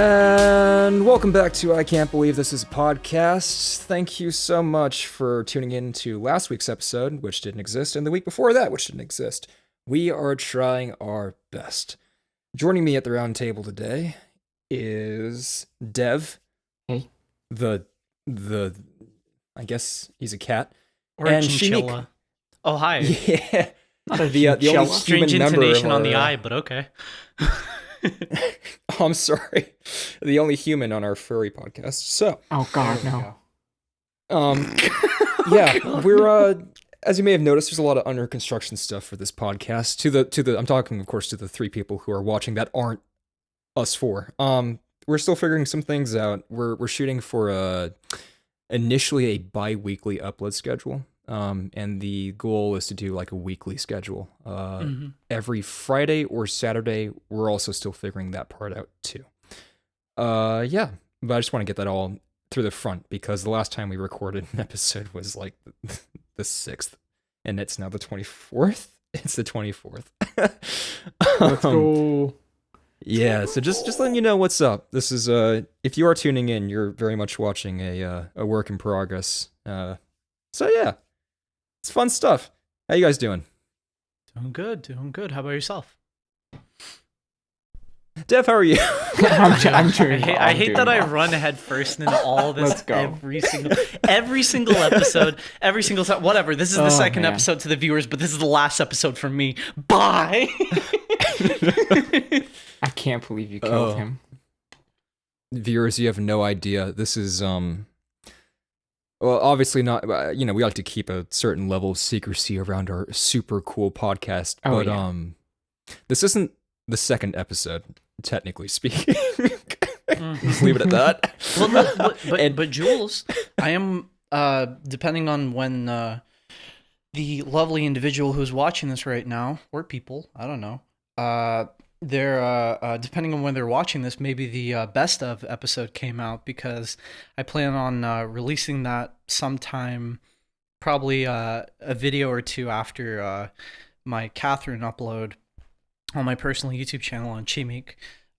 And welcome back to I Can't Believe This Is a Podcast. Thank you so much for tuning in to last week's episode, which didn't exist, and the week before that, which didn't exist. We are trying our best. Joining me at the round table today is Dev. Hey. The I guess he's a cat. Or and a chinchilla. Oh, hi. Yeah. Not a the only Strange human member intonation of on the our, I, but okay. Oh, I'm sorry. The only human on our furry podcast. So. Oh God, no. Yeah, we're as you may have noticed, there's a lot of under construction stuff for this podcast. To the I'm talking, of course, to the three people who are watching that aren't us four. We're still figuring some things out. We're shooting for initially a bi-weekly upload schedule. And the goal is to do like a weekly schedule. Every Friday or Saturday. We're also still figuring that part out too. Yeah, but I just want to get that all through the front because the last time we recorded an episode was like the 6th, and it's now the 24th. It's the 24th. Let's go. Yeah, so just letting you know what's up. This is if you are tuning in, you're very much watching a work in progress. So yeah. It's fun stuff. How you guys doing? Doing good. How about yourself? Dev, how are you? I'm doing I hate that I run head first into all this. Let's go. Every single episode, every single time. Whatever. This is the second episode to the viewers, but this is the last episode for me. Bye. I can't believe you killed him. Viewers, you have no idea. This is well, obviously not. We like to keep a certain level of secrecy around our super cool podcast, but this isn't the second episode, technically speaking. Just leave it at that. Well, but Jules, I am depending on when the lovely individual who's watching this right now, or people, I don't know, they're depending on when they're watching this, maybe the best of episode came out, because I plan on releasing that sometime, probably a video or two after my Catherine upload on my personal YouTube channel on Chimik,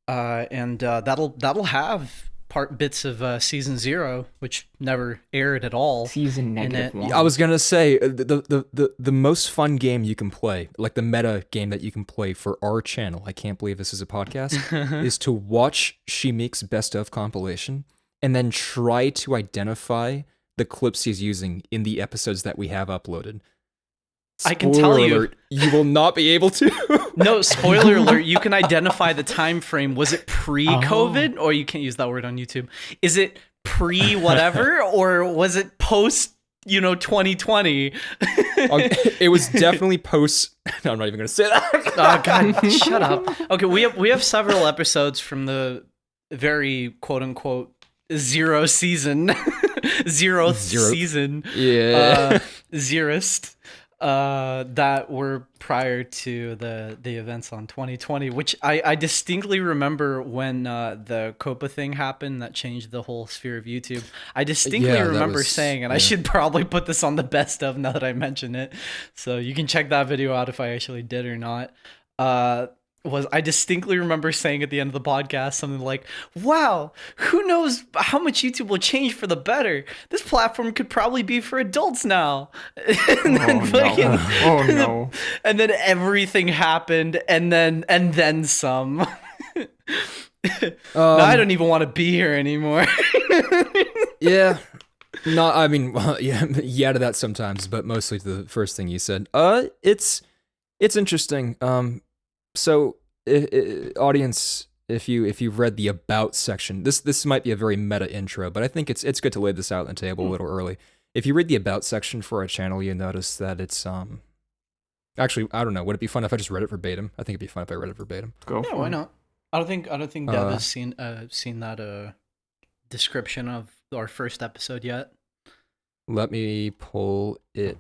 and that'll have bits of season 0, which never aired at all. Season -1. I was gonna say the most fun game you can play, like the meta game that you can play for our channel. I can't believe this is a podcast. Is to watch Chimik's best of compilation and then try to identify the clips he's using in the episodes that we have uploaded. I can tell you, you will not be able to. No, spoiler alert, you can identify the time frame. Was it pre-COVID? Or you can't use that word on YouTube. Is it pre-whatever? Or was it post, 2020? It was definitely post. No, I'm not even going to say that. Oh, God, shut up. Okay, we have several episodes from the very quote-unquote zero season. Zeroth season. Yeah. Zerost. That were prior to the events on 2020, which I distinctly remember when the COPA thing happened that changed the whole sphere of YouTube. I distinctly remember saying, and I should probably put this on the best of now that I mention it, so you can check that video out if I actually did or not. I distinctly remember saying at the end of the podcast something like, wow, who knows how much YouTube will change for the better? This platform could probably be for adults now. And no. And then everything happened, and then some. Now I don't even want to be here anymore. Yeah. No, I mean, well, yeah to that sometimes, but mostly to the first thing you said. It's interesting. So, audience, if you've read the about section, this might be a very meta intro, but I think it's good to lay this out on the table a little early. If you read the about section for our channel, you notice that it's actually, I don't know. Would it be fun if I just read it verbatim? I think it'd be fun if I read it verbatim. Go. Yeah, why not? I don't think Dev has seen that description of our first episode yet. Let me pull it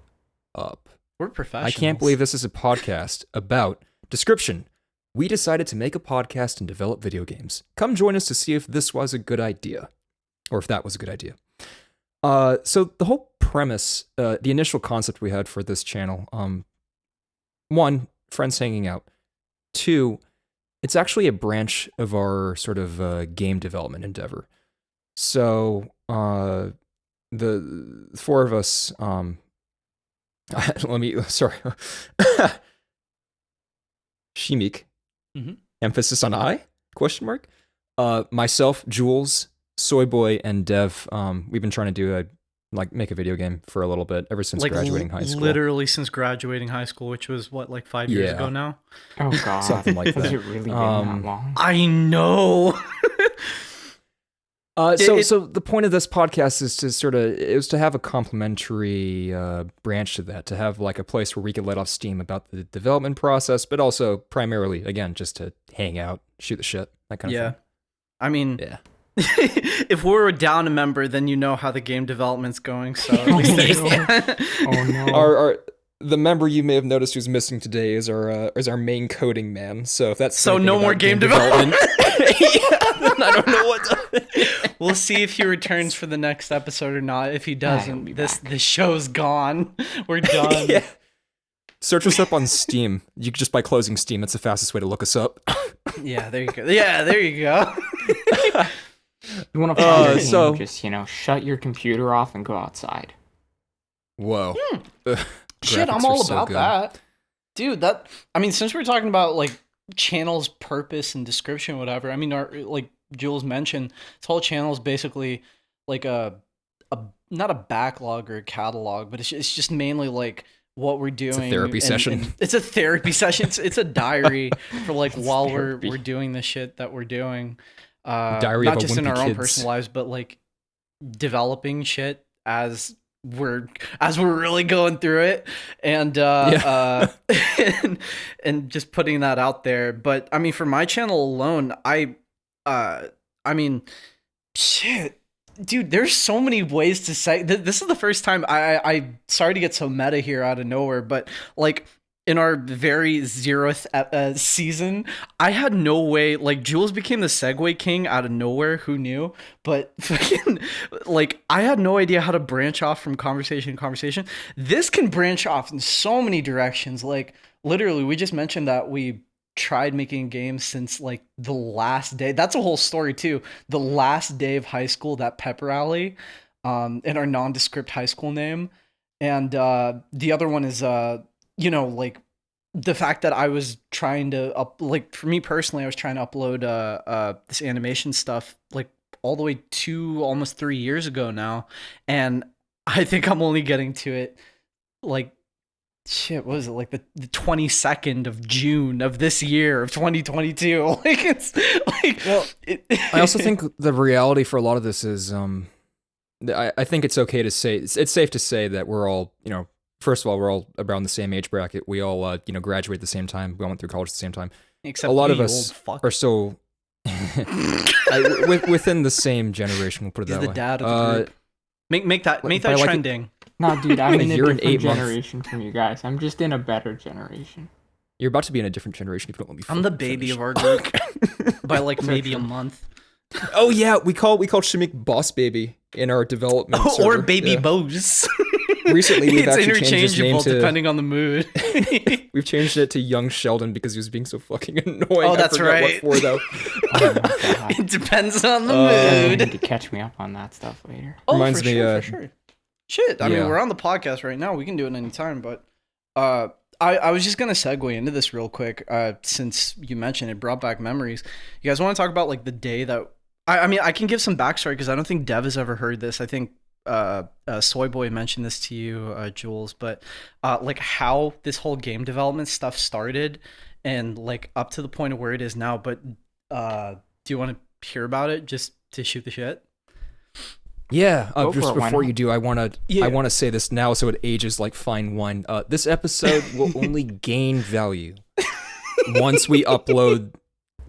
up. We're professionals. I can't believe this is a podcast about description. We decided to make a podcast and develop video games. Come join us to see if this was a good idea. Or if that was a good idea. So the whole premise, the initial concept we had for this channel, 1, friends hanging out. 2, it's actually a branch of our sort of game development endeavor. So the four of us, sorry, Shimik, emphasis on I, question mark, myself, Jules, Soy Boy, and Dev, we've been trying to do make a video game for a little bit, ever since graduating high school. Literally since graduating high school, which was what, like 5 years ago now? Oh god. Something like that. Has it really been that long? I know. So the point of this podcast is to have a complementary branch to that, to have like a place where we could let off steam about the development process, but also primarily, again, just to hang out, shoot the shit, that kind of thing. I mean, if we were down a member, then you know how the game development's going. So at least Oh no. The member you may have noticed who's missing today is our main coding man. So if that's no more game development. Then I don't know what to... We'll see if he returns for the next episode or not. If he doesn't, this show's gone. We're done. Yeah. Search us up on Steam. You just by closing Steam, that's the fastest way to look us up. Yeah, there you go. Yeah, there you go. You want to find a game, just shut your computer off and go outside. Whoa. Shit, I'm all about that. Dude, since we're talking about like channel's purpose and description, whatever, I mean, like Jules mentioned, this whole channel is basically like a not a backlog or a catalog, but it's just mainly like what we're doing. It's a therapy session. It's a therapy session. It's a diary for like while we're doing the shit that we're doing. Diary not of just in our kids. own personal lives, but like developing shit as we're really going through it, and and just putting that out there. But I mean, for my channel alone, I mean, shit, dude, there's so many ways to say this is the first time I sorry to get so meta here out of nowhere, but like in our very 0th season, I had no way, like Jules became the segue king out of nowhere, who knew? But fucking, like, I had no idea how to branch off from conversation to conversation. This can branch off in so many directions. Like, literally, we just mentioned that we tried making games since like the last day. That's a whole story too. The last day of high school, that pep rally, in our nondescript high school name. And the other one is like the fact that I was trying to for me personally, I was trying to upload this animation stuff like all the way to almost 3 years ago now, and I think I'm only getting to it like shit, what was it, like the 22nd of June of this year of 2022. Like it's like, well, I also think the reality for a lot of this is I think it's okay to say, it's safe to say that we're all, first of all, we're all around the same age bracket. We all, graduate at the same time. We all went through college at the same time. Except a lot of us are so within the same generation. We'll put it that way. He's the dad of the group. Make that trending. No, dude, I'm in a you're different generation from you guys. I'm just in a better generation. You're about to be in a different generation if you don't let me. I'm the baby finish. of our group by like maybe a month. Oh yeah, we called Shimik Boss Baby in our development. Or server. Baby Bose. Recently, we've actually changed his name to, depending on the mood. We've changed it to Young Sheldon because he was being so fucking annoying. Oh, that's right. What for though? Oh my god. It depends on the You mood. need to catch me up on that stuff later. Oh, Reminds for me, sure, for sure. Shit, I mean, yeah. we're on the podcast right now. We can do it anytime, but I was just going to segue into this real quick since you mentioned it, brought back memories. You guys want to talk about like the day that... I mean, I can give some backstory because I don't think Dev has ever heard this. I think Soy Boy mentioned this to you, Jules, but like how this whole game development stuff started and like up to the point of where it is now. But do you want to hear about it just to shoot the shit? Yeah, Go just for it, before why you do, I want to say this now so it ages like fine wine. This episode will only gain value once we upload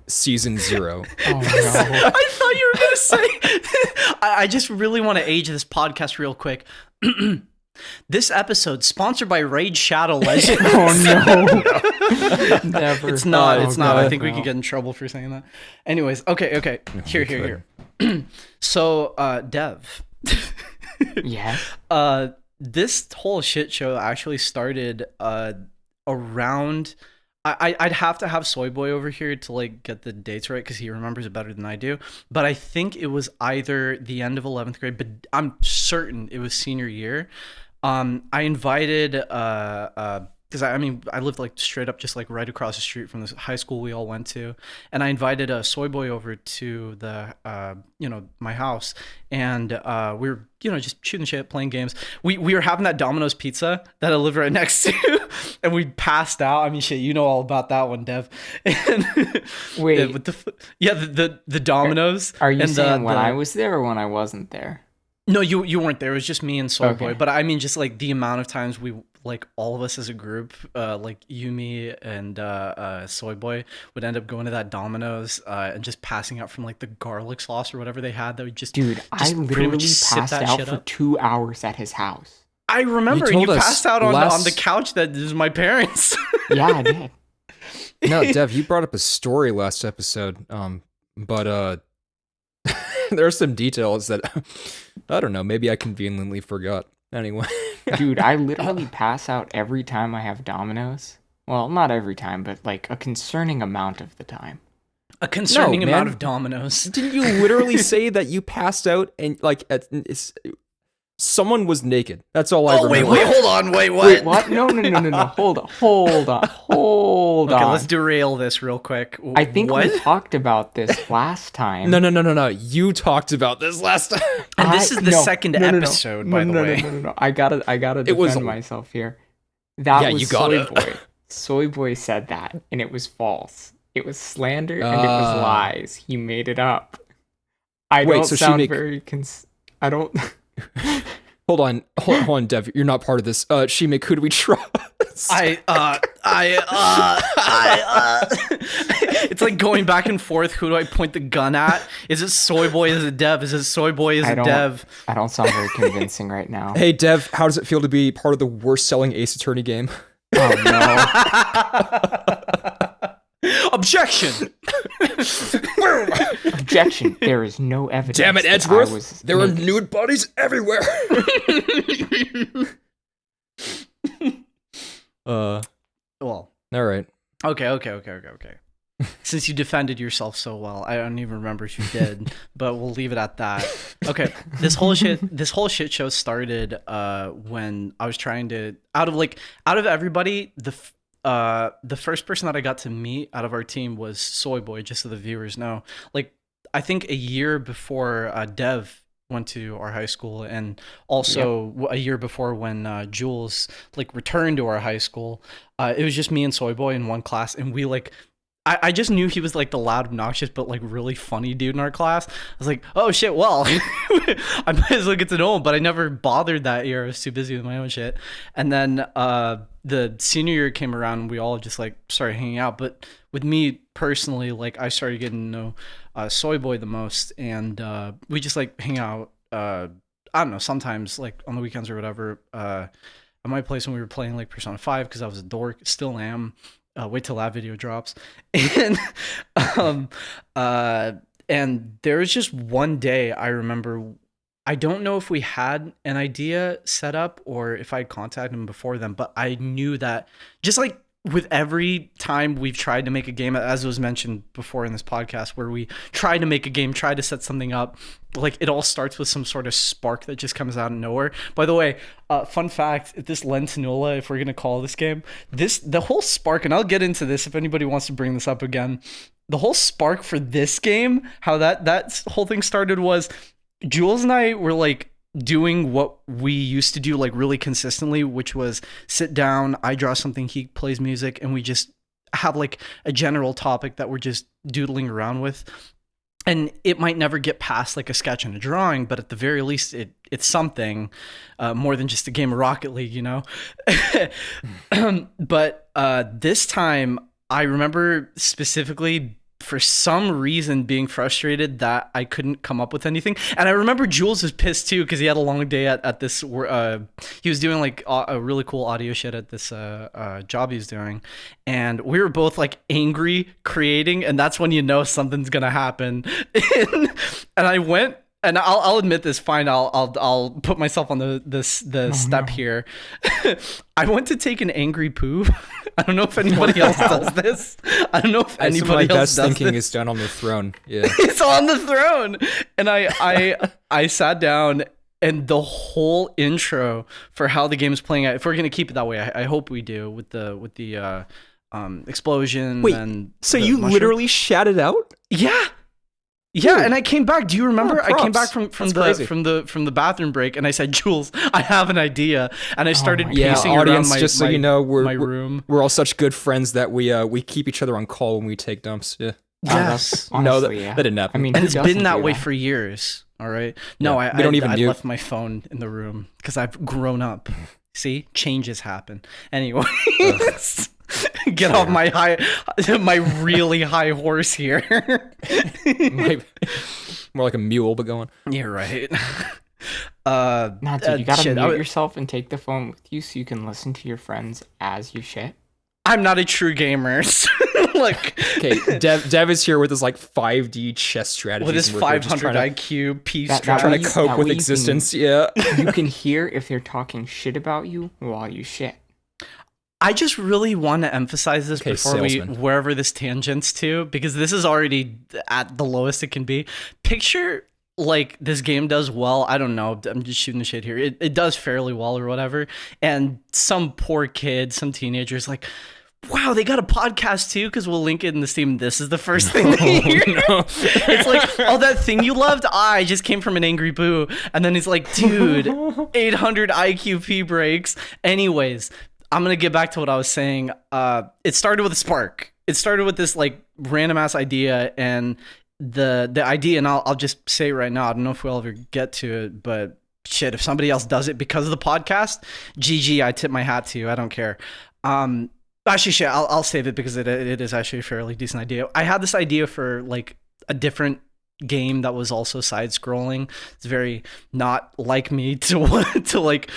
season 0. Oh no. I thought you were going to say... I just really want to age this podcast real quick. This episode sponsored by Raid Shadow Legends. Oh no. Never. It's not. It's not. I think we no. could get in trouble for saying that. Anyways, okay. Here. So, Dev. Yeah. This whole shit show actually started around I'd have to have Soy Boy over here to like get the dates right because he remembers it better than I do. But I think it was either the end of 11th grade, but I'm certain it was senior year. I invited because I mean I lived like straight up just like right across the street from this high school we all went to, and I invited a Soy Boy over to the my house, and we were just shooting shit, playing games. We were having that Domino's pizza that I live right next to, and we passed out. I mean, shit, you know all about that one, Dev. And Wait, with the Domino's. Are you and saying when I was there or when I wasn't there? No, you weren't there. It was just me and Soy Boy. Okay. But I mean, just like the amount of times we like all of us as a group, like you, me, and Soy Boy would end up going to that Domino's and just passing out from like the garlic sauce or whatever they had. That would just Dude, I pretty literally much sip passed that out shit for up. 2 hours at his house. I remember You you told us passed out on last- the couch that is my parents. Yeah, I did. No, Dev, you brought up a story last episode, but there are some details that I don't know. Maybe I conveniently forgot. Anyway, Dude, I literally pass out every time I have Domino's. Well, not every time, but like a concerning amount of the time. A concerning No, amount man. of Domino's. didn't you literally say that you passed out and like someone was naked? That's all I Oh remember. wait, hold on, wait, what? Wait, what? No. Hold on. Okay, let's derail this real quick. I think what? we talked about this last time. No. You talked about this last time. And this is the second episode, by the way. No. I gotta defend was- myself here. That Yeah, was you gotta. Soy Boy. Soy Boy said that, and it was false. It was slander, and it was lies. He made it up. I Wait, don't so sound She-Make- very I don't... Hold on, Dev. You're not part of this. She-Make, who do we trust? It's like going back and forth. Who do I point the gun at? Is it Soy Boy? Is it Dev? Is it Soy Boy? Is it Dev? I don't sound very convincing right now. Hey, Dev, how does it feel to be part of the worst-selling Ace Attorney game? Oh, no. Objection! Objection. There is no evidence. Damn it, that I Edgeworth! was There are naked. nude bodies everywhere. Well, All right. okay. Since you defended yourself so well, I don't even remember if you did, but we'll leave it at that. Okay, this whole shit show started when I was trying to out of everybody, the first person that I got to meet out of our team was Soy Boy, just so the viewers know. Like, I think a year before Dev went to our high school, and also a year before when Jules like returned to our high school, it was just me and Soy Boy in one class, and we like. I just knew he was like the loud, obnoxious, but like really funny dude in our class. I was like, oh shit, well, I might as well get to know him, but I never bothered that year. I was too busy with my own shit. And then the senior year came around and we all just like started hanging out. But with me personally, like I started getting to know Soy Boy the most, and we just like hang out. I don't know, sometimes like on the weekends or whatever. At my place when we were playing like Persona 5 because I was a dork, still am. Wait till that video drops. And there was just one day I remember, I don't know if we had an idea set up or if I had contacted him before then, but I knew that just like with every time we've tried to make a game, as was mentioned before in this podcast, where we try to make a game, try to set something up, like it all starts with some sort of spark that just comes out of nowhere. By the way, fun fact, this Lentinula, if we're going to call this game, the whole spark, and I'll get into this if anybody wants to bring this up again, the whole spark for this game, how that whole thing started was Jules and I were like doing what we used to do like really consistently, which was sit down, I draw something, he plays music, and we just have like a general topic that we're just doodling around with. And it might never get past like a sketch and a drawing, but at the very least it's something more than just a game of Rocket League, you know? But this time I remember specifically for some reason being frustrated that I couldn't come up with anything. And I remember Jules was pissed too because he had a long day at this he was doing like a really cool audio shit at this job he was doing, and we were both like angry creating, and that's when you know something's gonna happen. And I went and I'll admit this. Fine, I'll put myself on the step here. I went to take an angry poo. I don't know if anybody else does this. I don't know if anybody else does this. Thinking is done on the throne. Yeah, it's on the throne, and I sat down. And the whole intro for how the game's playing out, if we're gonna keep it that way, I hope we do with the explosion. Wait, and so the you mushroom. literally shat it out? Yeah. Dude. And I came back. Do you remember? I came back from the bathroom break, and I said, "Jules, I have an idea." And I started pacing around my just so you know, my room. We're all such good friends that we keep each other on call when we take dumps. Yeah. Yes. Honestly, that didn't happen. I mean, and it's been that way for years. All right. No, yeah, I left my phone in the room because I've grown up. See, changes happen. Anyway, get off my really high horse here. More like a mule, but go on. You're right. Nah, dude, you gotta mute yourself and take the phone with you so you can listen to your friends as you shit. I'm not a true gamer. Like, okay, Dev is here with his like 5D chess strategy. With his 500 IQ piece trying to cope with existence. Yeah, you can hear if they're talking shit about you while you shit. I just really want to emphasize this before wherever this tangents to, because this is already at the lowest it can be. Picture like this game does well. I don't know. I'm just shooting the shit here. It does fairly well or whatever. And some poor kid, some teenager's like, wow, they got a podcast too, because we'll link it in the Steam. This is the first thing they hear. No. It's like, oh, that thing you loved? I just came from an angry boo. And then he's like, dude, 800 IQP breaks. Anyways, I'm going to get back to what I was saying. It started with a spark. It started with this like random ass idea, and the idea, and I'll just say it right now, I don't know if we'll ever get to it, but shit, if somebody else does it because of the podcast, GG, I tip my hat to you. I don't care. Actually, shit, I'll save it because it is actually a fairly decent idea. I had this idea for like a different game that was also side-scrolling. It's very not like me to like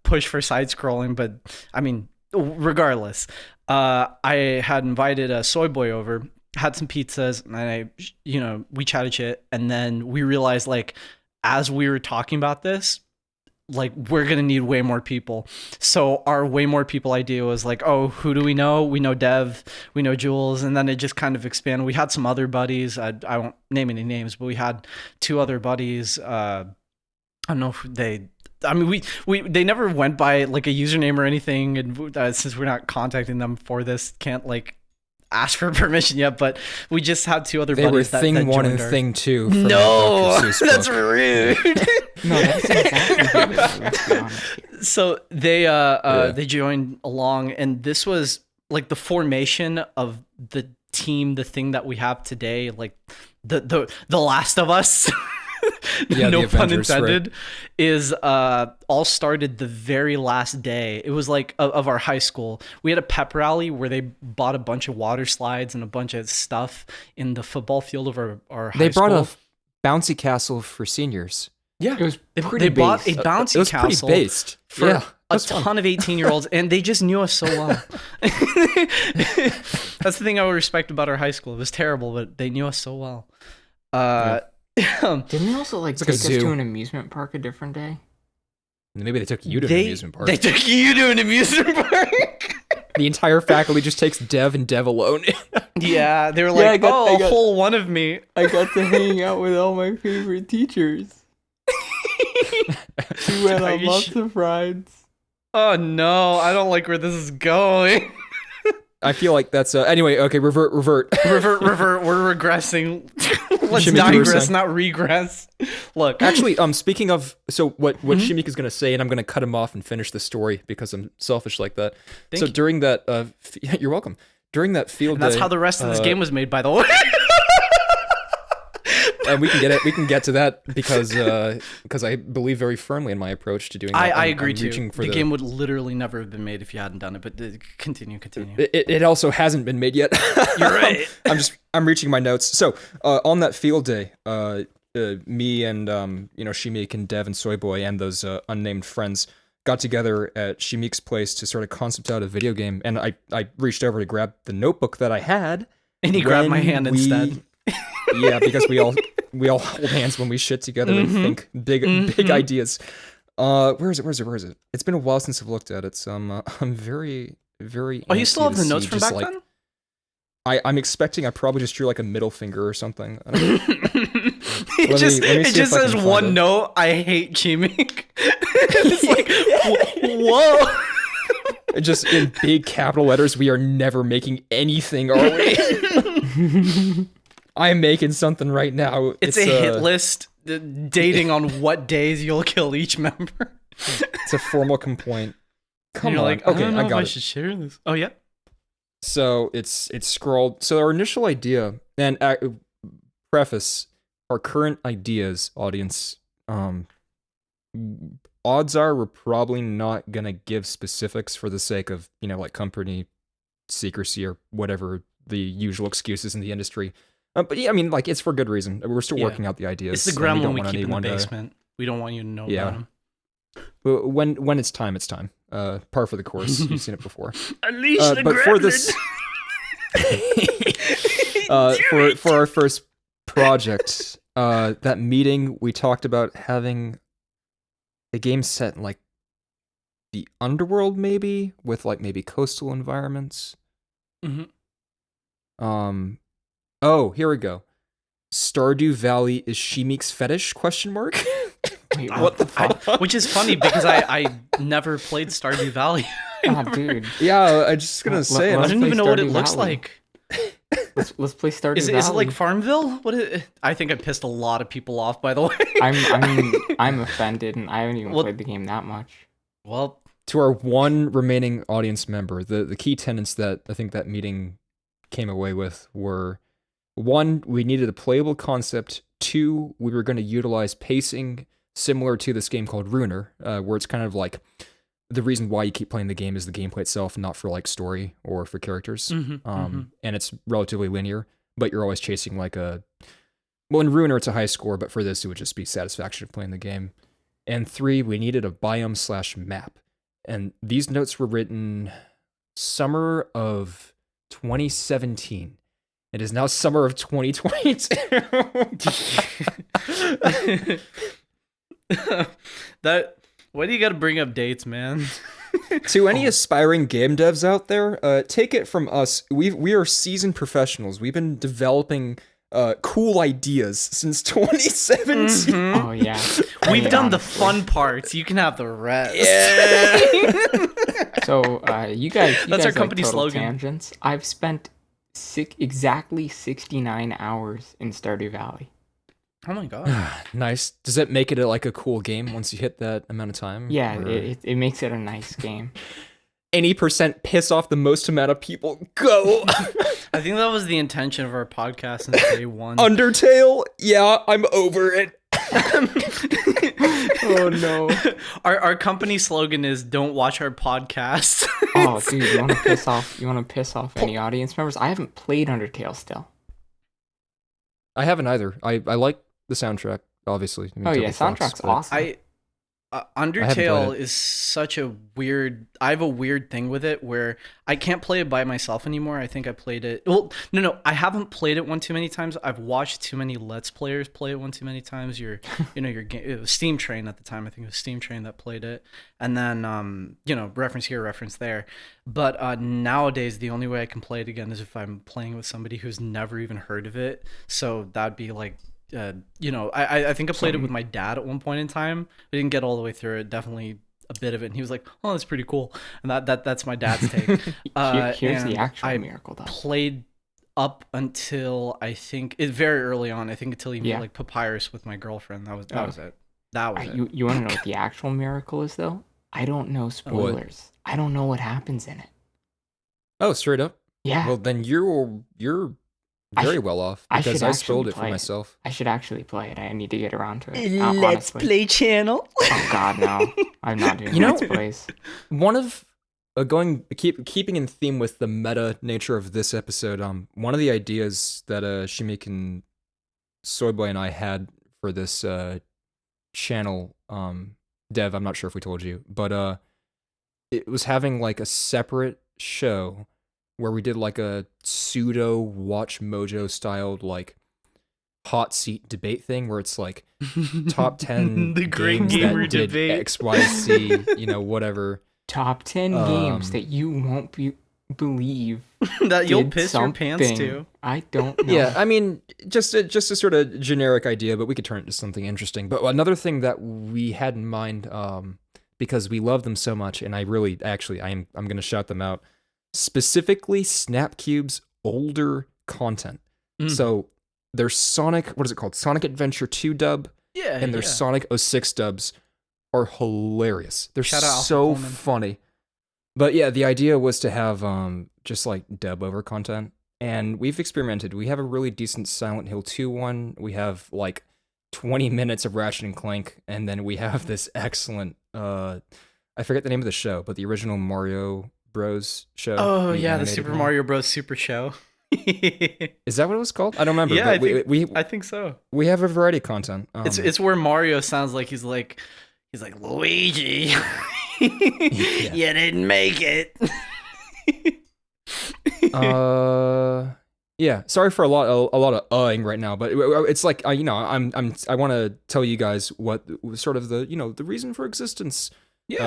push for side-scrolling, but I mean, regardless, I had invited a soy boy over, had some pizzas, and we chatted shit, and then we realized like as we were talking about this, like we're gonna need way more people. So our way more people idea was like, oh, who do we know? We know Dev, we know Jules, and then it just kind of expanded. We had some other buddies. I won't name any names, but we had two other buddies. I don't know if they never went by like a username or anything, and since we're not contacting them for this, can't like ask for permission yet, but we just had two other buddies that thing one and thing two. No, that's rude. No, that's exactly let's be honest here. So they joined along, and this was like the formation of the team, the thing that we have today, like the Last of Us. No pun intended, right. Is all started the very last day. It was like of our high school. We had a pep rally where they bought a bunch of water slides and a bunch of stuff in the football field of our high school. They brought a bouncy castle for seniors. Yeah, it was they bought a bouncy castle pretty based. For a ton of 18-year-olds, and they just knew us so well. That's the thing I would respect about our high school. It was terrible, but they knew us so well. Didn't they also like take us to an amusement park a different day? Maybe they took you to an amusement park. They took you to an amusement park. The entire faculty just takes Dev and Dev alone. Yeah, they were like, a whole one of me. I got to hang out with all my favorite teachers. We went on lots of rides. Oh no, I don't like where this is going. I feel like that's anyway. Okay, revert. We're regressing. Let's digress, not regress. Look, actually, speaking of, so what Shimika's gonna say, and I'm gonna cut him off and finish the story because I'm selfish like that. Thank you. During that, you're welcome. During that field day, that's how the rest of this game was made, by the way. And we can get to that because I believe very firmly in my approach to doing that. I agree too. The game would literally never have been made if you hadn't done it. But continue. It also hasn't been made yet. You're right. I'm reaching my notes. So on that field day, me and Shimik and Dev and Soyboy and those unnamed friends got together at Shimik's place to sort of concept out a video game. And I reached over to grab the notebook that I had, and he grabbed my hand instead. Yeah, because we all hold hands when we shit together and think big ideas. Where is it? It's been a while since I've looked at it, so I'm very Oh, you still antsy have to the notes see from just, back like, then? I'm expecting I probably just drew like a middle finger or something. I don't know. It just if I says can one find it. note. I hate Chimik. It's like whoa. Just in big capital letters, we are never making anything, are we? I'm making something right now. It's a hit list dating on what days you'll kill each member. It's a formal complaint. Come You're on. like, I Okay, don't know I if got I it. should share this. Oh yeah. So it's scrolled. So our initial idea, and preface, our current ideas, audience. Odds are we're probably not gonna give specifics for the sake of, like, company secrecy or whatever the usual excuses in the industry. But yeah, I mean, like, it's for good reason. We're still working out the ideas. It's the and gremlin we want keep in the anyone basement. We don't want you to know Yeah. about him. But when it's time, it's time. Par for the course. You've seen it before. Unleash the But for this, for our first project, that meeting, we talked about having a game set in, like, the underworld, maybe, with, like, maybe coastal environments. Oh, here we go. Stardew Valley is Shimik's fetish? Question mark. Wait, What the fuck? Which is funny because I never played Stardew Valley. Oh, dude. Yeah, I just gonna say it. I let's don't play even know what it Stardew looks Valley. like. Let's play Stardew Is Valley. it like Farmville? What is it? I think I pissed a lot of people off, by the way. I'm offended, and I haven't even played the game that much. Well, To our one remaining audience member, the key tenets that I think that meeting came away with were: 1, we needed a playable concept. 2, we were going to utilize pacing similar to this game called Ruiner, where it's kind of like the reason why you keep playing the game is the gameplay itself, not for, like, story or for characters. And it's relatively linear, but you're always chasing, like, well, in Ruiner it's a high score, but for this it would just be satisfaction of playing the game. And 3, we needed a biome/map. And these notes were written summer of 2017. It is now summer of 2022. Why do you got to bring up dates, man? To any aspiring game devs out there, take it from us. We are seasoned professionals. We've been developing cool ideas since 2017. Oh yeah, We've done the honestly. fun parts. You can have the rest. Yeah. So you guys, That's our like company total slogan. Tangents. I've spent exactly 69 hours in Stardew Valley. Oh my god. Nice. Does that make it like a cool game once you hit that amount of time? Yeah, Or it makes it a nice game. any percent piss off the most amount of people. Go. I think that was the intention of our podcast since day one. Undertale? Yeah, I'm over it. Oh no. Our company slogan is "Don't watch our podcast." Oh dude, you want to piss off? You want to piss off any audience members? I haven't played Undertale still. I haven't either. I like the soundtrack, obviously. I mean, Oh yeah, Toby Fox, soundtrack's but- awesome. Undertale it. is such a weird. I have a weird thing with it where I can't play it by myself anymore. I think I played it. Well, no, I haven't played it one too many times. I've watched too many Let's Players play it one too many times. Your it was Steam Train at the time. I think it was Steam Train that played it, and then reference here, reference there. But nowadays, the only way I can play it again is if I'm playing with somebody who's never even heard of it. So that'd be like. I think I played it with my dad at one point in time. We didn't get all the way through it. Definitely a bit of it, and he was like, "Oh, that's pretty cool." And that's my dad's take. Here's the and actual miracle, though. Played up until I think very early on. I think until you Yeah. made like Papyrus with my girlfriend. That was it. That was it. You want to know what the actual miracle is, though? I don't know spoilers. I don't know what happens in it. Oh, straight up? Yeah. Well, then you're very well off, I because should I spoiled actually it for play it. myself. I should actually play it. I need to get around to it. Let's honestly. play channel. Oh God, no! I'm not doing You know- Let's Plays. One of keeping in theme with the meta nature of this episode, one of the ideas that Shimik and Soyboy and I had for this channel, Dev, I'm not sure if we told you, but it was having like a separate show where we did like a pseudo Watch Mojo styled like hot seat debate thing where it's like top 10 The great games gamer that did debate. X, Y, Z, whatever. Top 10 games that you won't believe That you'll did piss your pants something. to. I don't know. Yeah, I mean, just a sort of generic idea, but we could turn it into something interesting. But another thing that we had in mind, because we love them so much, and I really, actually, I'm going to shout them out, specifically Snapcube's older content. So their Sonic, what is it called? Sonic Adventure 2 dub and their Sonic 06 dubs are hilarious. They're Shout out so Alpha Pullman. funny. But yeah, the idea was to have just like dub over content. And we've experimented. We have a really decent Silent Hill 2 one. We have like 20 minutes of Ratchet and Clank, and then we have this excellent I forget the name of the show, but the original Mario Bros show. Oh the yeah, the animated Super one. Mario Bros. Super Show. Is that what it was called? I don't remember. Yeah, but I think so. we have a variety of content. It's where Mario sounds like he's like Luigi. You didn't make it. Yeah. Sorry for a lot of uhing right now, but it's like I want to tell you guys what sort of the the reason for existence.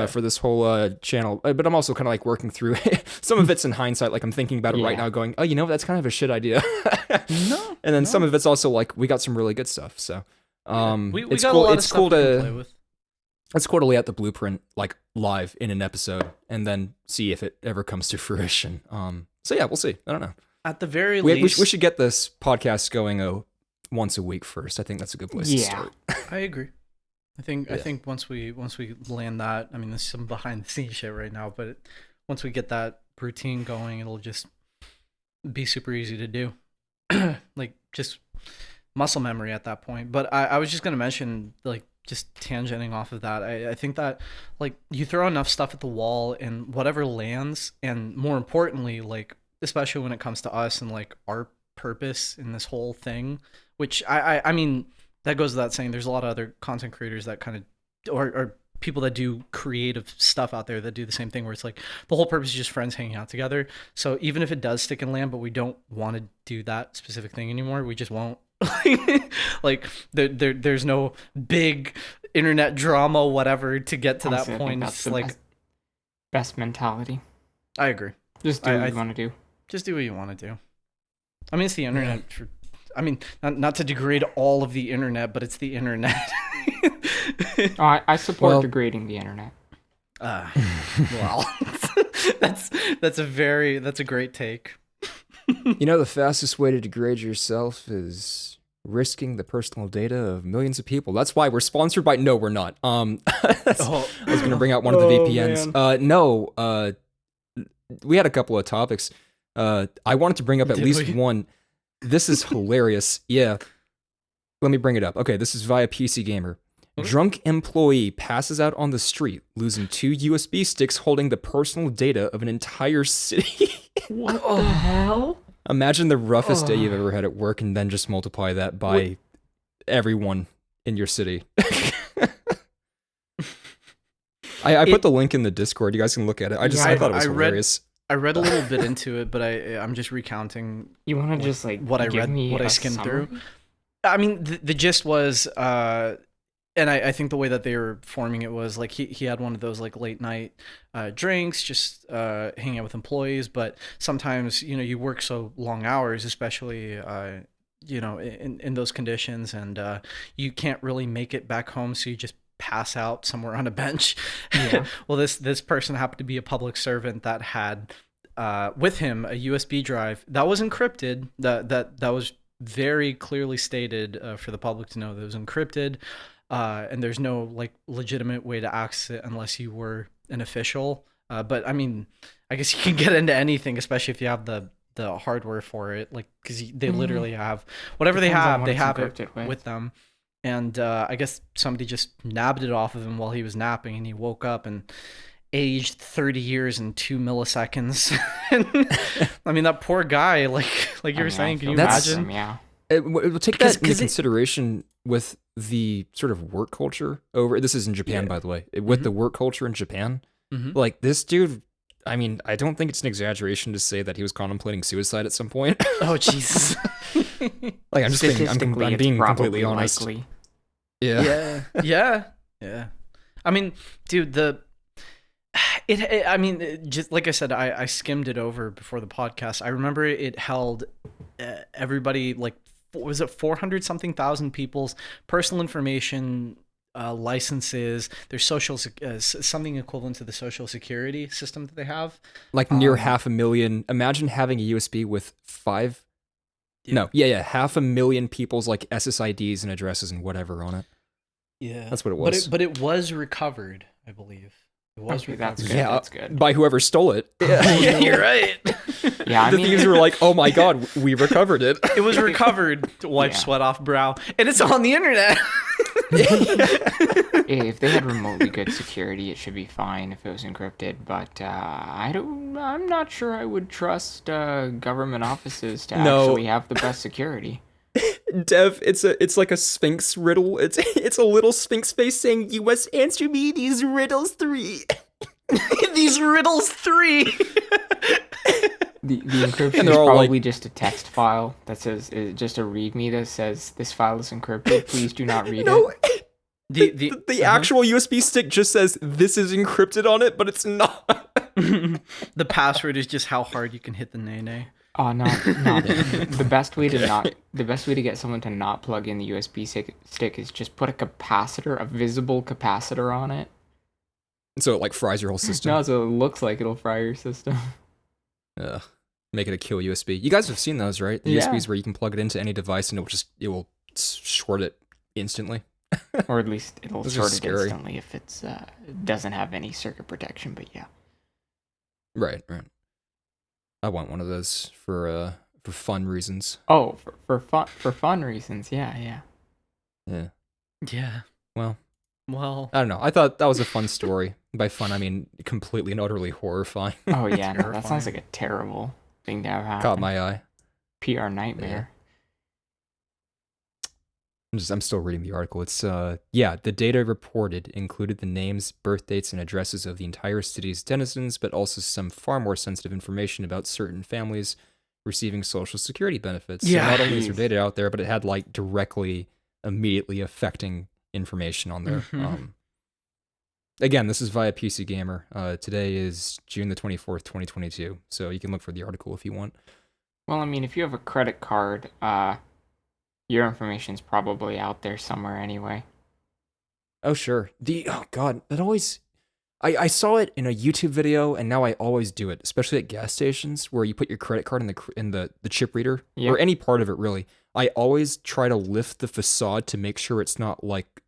For this whole channel, but I'm also kind of like working through some of it's in hindsight. Like I'm thinking about it right now, going, oh, that's kind of a shit idea. No, and then some of it's also like we got some really good stuff. So, we it's got cool. a lot It's of stuff cool we can to play with. it's cool to lay out the blueprint like live in an episode, and then see if it ever comes to fruition. So yeah, we'll see. I don't know. At the very We least, should get this podcast going once a week first. I think that's a good place to start. I agree. I think once we land that, I mean, this is some behind the scenes shit right now, but once we get that routine going, it'll just be super easy to do. Like just muscle memory at that point. But I was just gonna mention, like, just tangenting off of that, I think that like you throw enough stuff at the wall and whatever lands, and more importantly, like especially when it comes to us and like our purpose in this whole thing, which I mean, that goes without saying. There's a lot of other content creators that kind of, or people that do creative stuff out there that do the same thing, where it's like the whole purpose is just friends hanging out together. So even if it does stick and land, but we don't want to do that specific thing anymore, we just won't. Like there's no big internet drama, whatever, to get to Honestly, that I think point. that's It's the like best mentality. I agree. Just do what you want to do. Just do what you want to do. I mean, it's the internet. I mean, not to degrade all of the internet, but it's the internet. I support degrading the internet. Well, that's a great take. The fastest way to degrade yourself is risking the personal data of millions of people. That's why we're sponsored by. No, we're not. I was going to bring out one of the VPNs. We had a couple of topics. I wanted to bring up at least one. This is hilarious. Yeah. Let me bring it up. Okay, this is via PC Gamer. Drunk employee passes out on the street, losing 2 USB sticks holding the personal data of an entire city. What the hell? Imagine the roughest day you've ever had at work, and then just multiply that by everyone in your city. I put the link in the Discord. You guys can look at it. I thought it was hilarious. I read a little bit into it, but I'm just recounting. You want to just like what I read, what I skimmed through? I mean, the gist was, and I think the way that they were forming it was like he had one of those like late night drinks, just hanging out with employees. But sometimes you work so long hours, especially in those conditions, and you can't really make it back home, so you just pass out somewhere on a bench. Yeah. Well, this person happened to be a public servant that had with him a USB drive that was encrypted. That was very clearly stated for the public to know that it was encrypted, and there's no like legitimate way to access it unless you were an official. But I mean, I guess you can get into anything, especially if you have the hardware for it, like because they literally have whatever they have it with them. And I guess somebody just nabbed it off of him while he was napping, and he woke up and aged 30 years in 2 milliseconds. I mean, that poor guy, like you were saying, can you imagine? We'll take that into consideration with the sort of work culture over. This is in Japan, by the way. With the work culture in Japan, like this dude, I mean, I don't think it's an exaggeration to say that he was contemplating suicide at some point. Oh Jesus. Like, I'm just being, Statistically, I'm it's being probably completely honest. likely. Yeah. I mean, dude, I mean, just like I said, I skimmed it over before the podcast. I remember it held everybody, like, was it 400 something thousand people's personal information, licenses, their something equivalent to the social security system that they have. Like near 500,000. Imagine having a USB with 500,000 people's like SSIDs and addresses and whatever on it. Yeah, That's what it was. But it was recovered, I believe. It was Okay, recovered. that's good. Yeah, That's good. by whoever stole it. Yeah, you're right. Yeah, I The mean, thieves were like, "Oh my god, we recovered it." It was recovered. Wipe Yeah. sweat off brow, and it's on the internet. if they had remotely good security, it should be fine if it was encrypted. But I'm not sure I would trust government offices to No. actually have the best security. Dev, it's like a Sphinx riddle. It's a little Sphinx face saying, "You must answer me these riddles 3." These riddles 3. The encryption And is they're all probably like- just a text file that says just a README that says this file is encrypted. Please do not read No, it. the actual USB stick just says this is encrypted on it, but it's not. The password is just how hard you can hit the nay. Oh no, no. The best way to get someone to not plug in the USB stick is just put a visible capacitor on it. So it like fries your whole system. No, so it looks like it'll fry your system. Ugh. Make it a kill USB. You guys have seen those, right? The Yeah. USBs where you can plug it into any device and it will short it instantly. Or at least it'll Those are short it scary. instantly if it doesn't have any circuit protection. But yeah. Right. I want one of those for fun reasons. Oh, for fun reasons. Yeah. Yeah. Yeah. Well, I don't know. I thought that was a fun story. By fun, I mean completely and utterly horrifying. Oh yeah, no, that sounds Terrifying. like a terrible thing to have happen. Caught my eye. PR nightmare. I'm still reading the article. It's the data reported included the names, birth dates, and addresses of the entire city's denizens, but also some far more sensitive information about certain families receiving social security benefits. Yeah. So not only is there Jeez. data out there, but it had like directly, immediately affecting information on there. Mhm. Again, this is via PC Gamer. Today is June the 24th, 2022. So you can look for the article if you want. Well, I mean, if you have a credit card, your information's probably out there somewhere anyway. Oh, sure. Oh god, that always I saw it in a YouTube video and now I always do it, especially at gas stations where you put your credit card in the chip reader Yeah. or any part of it really. I always try to lift the facade to make sure it's not like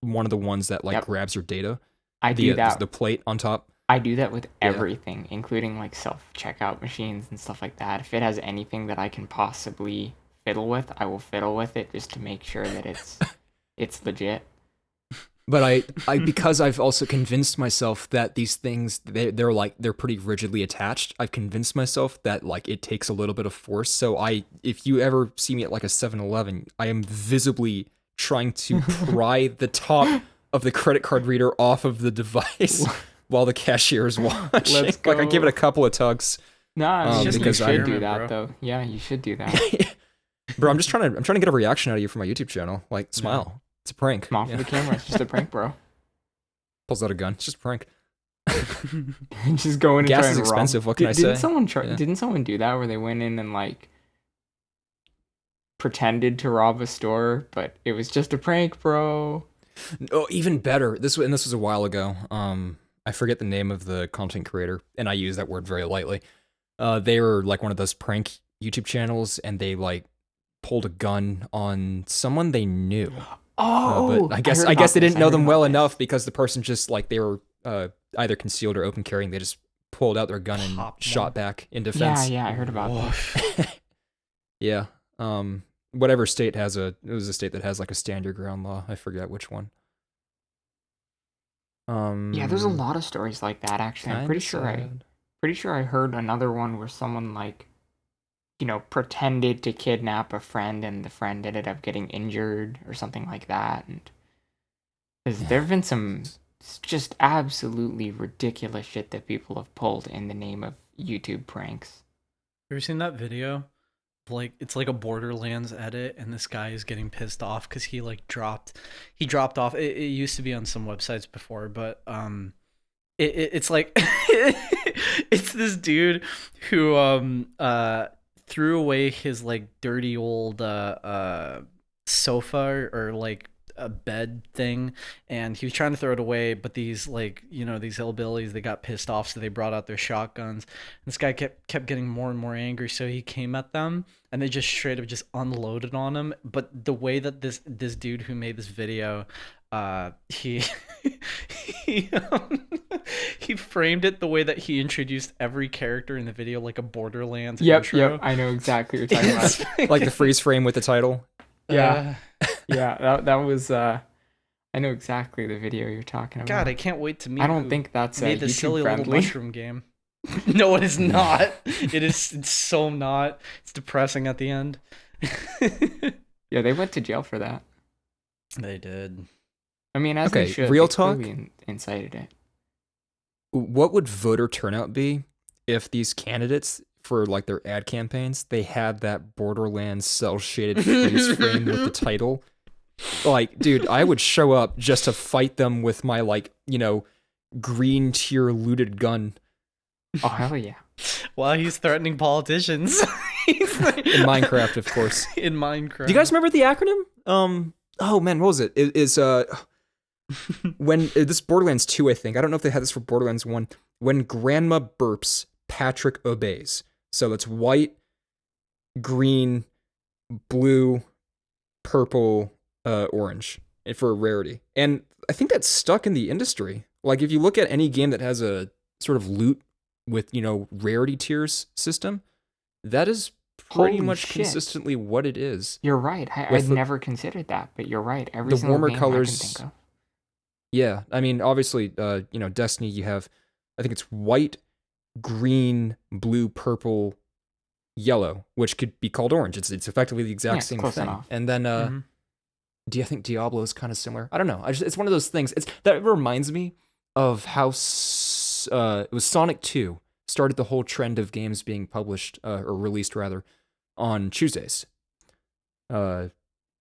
one of the ones that like Yep. grabs your data. I do that. The plate on top. I do that with Yeah. everything, including like self-checkout machines and stuff like that. If it has anything that I can possibly fiddle with, I will fiddle with it just to make sure that it's legit. But I because I've also convinced myself that these things they're pretty rigidly attached. I've convinced myself that like it takes a little bit of force. So if you ever see me at like a 7-Eleven, I am visibly trying to pry the top of the credit card reader off of the device while the cashier is watching. Let's Like I go. give it a couple of tugs. Nah, it's just you because should I- do that Bro. though. Yeah, you should do that. Bro, I'm trying to get a reaction out of you for my YouTube channel. Like smile. It's a prank. Come off Yeah. the camera. It's just a prank, bro. Pulls out a gun. It's just a prank. Just go in and Gas try is and rob. expensive, what can I Didn't say? someone Yeah. Didn't someone do that where they went in and like pretended to rob a store, but it was just a prank, bro? Oh, even better. This was a while ago. I forget the name of the content creator, and I use that word very lightly. They were like one of those prank YouTube channels, and they like pulled a gun on someone they knew. Oh, But I guess heard about they didn't this. I know heard them about well this. enough because the person just like they were either concealed or open carrying. They just pulled out their gun and Popped shot one. back in Yeah, defense. yeah, I heard about that. Yeah. Whatever state it was a state that has like a stand your ground law. I forget which one. Yeah, there's a lot of stories like that actually. I'm pretty sure I heard another one where someone like, pretended to kidnap a friend and the friend ended up getting injured or something like that. And there have been some just absolutely ridiculous shit that people have pulled in the name of YouTube pranks. You ever seen that video? Like, it's like a Borderlands edit, and this guy is getting pissed off because he dropped off. It used to be on some websites before, but it's like it's this dude who threw away his like dirty old sofa or like a bed thing, and he was trying to throw it away, but these like, you know, these hillbillies, they got pissed off, so they brought out their shotguns. This guy kept getting more and more angry, so he came at them and they just straight up just unloaded on him. But the way that this dude who made this video, he he, he framed it the way that he introduced every character in the video, like a Borderlands intro. Yep, I know exactly what you're talking about. Like the freeze frame with the title. Yeah. Yeah, that was I know exactly the video you're talking about. God, I can't wait to meet. I don't think that's made this YouTube silly friendly. little mushroom game. No, it is not. It's so not. It's depressing at the end. Yeah, they went to jail for that. They did. I mean, as Okay, they should. real They talk? clearly incited it. What would voter turnout be if these candidates for like their ad campaigns, they had that Borderlands cell shaded freeze frame with the title? Like, dude, I would show up just to fight them with my, like, you know, green tier looted gun. Oh, hell yeah. Well, he's threatening politicians. In Minecraft, of course. In Minecraft. Do you guys remember the acronym? Oh man, what was it? It is when this Borderlands 2, I think. I don't know if they had this for Borderlands 1. When grandma burps, Patrick obeys. So it's white, green, blue, purple, orange for a rarity. And I think that's stuck in the industry. Like, if you look at any game that has a sort of loot with, you know, rarity tiers system, that is pretty Holy much shit. consistently what it is. You're right. I'd With the- never considered that, but you're right. Every the single warmer game colors- I can think of. Yeah, I mean, obviously, you know, Destiny, you have, I think it's white, green, blue, purple, yellow, which could be called orange. It's effectively the exact Yeah, same close thing. enough. And then, Mhm. do you think Diablo is kind of similar? I don't know. It's one of those things. That reminds me of how it was Sonic 2 started the whole trend of games being published or released rather on Tuesdays.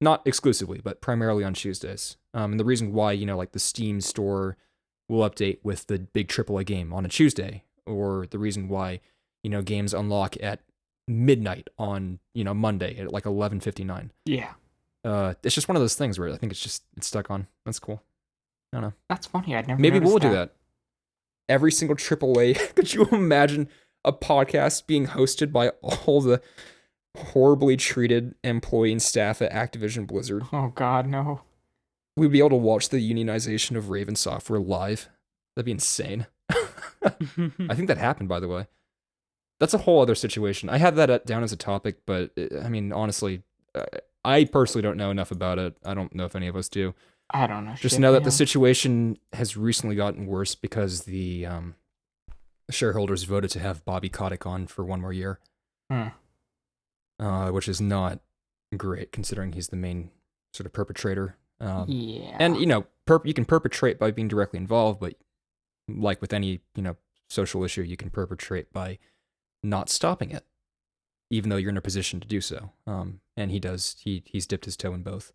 Not exclusively, but primarily on Tuesdays. And the reason why, you know, like the Steam store will update with the big AAA game on a Tuesday, or the reason why, you know, games unlock at midnight on, you know, Monday at like 11:59. Yeah. It's just one of those things where I think it's stuck on. That's cool. I don't know. That's funny. I'd never Maybe noticed we'll do that. Every single AAA. Could you imagine a podcast being hosted by all the horribly treated employee and staff at Activision Blizzard? Oh, God, no. We'd be able to watch the unionization of Raven Software live. That'd be insane. I think that happened, by the way. That's a whole other situation. I had that down as a topic, but I mean, honestly, I personally don't know enough about it. I don't know if any of us do. I don't know. Just shit, know that man. the situation has recently gotten worse because the shareholders voted to have Bobby Kotick on for one more year, which is not great considering he's the main sort of perpetrator. Yeah. And, you know, you can perpetrate by being directly involved, but like with any, you know, social issue, you can perpetrate by not stopping it, even though you're in a position to do so. And he does. He's dipped his toe in both.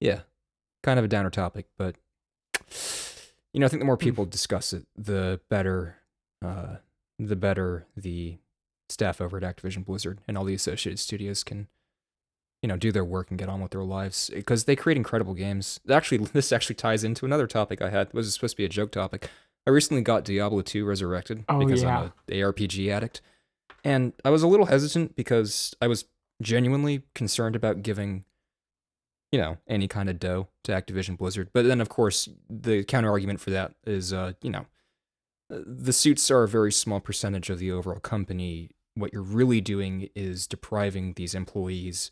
Yeah, kind of a downer topic, but, you know, I think the more people discuss it, the better the staff over at Activision Blizzard and all the associated studios can, you know, do their work and get on with their lives, because they create incredible games. Actually, this actually ties into another topic I had. It was supposed to be a joke topic. I recently got Diablo 2 Resurrected because I'm a ARPG addict. And I was a little hesitant because I was genuinely concerned about giving, you know, any kind of dough to Activision Blizzard. But then, of course, the counter argument for that is, you know, the suits are a very small percentage of the overall company. What you're really doing is depriving these employees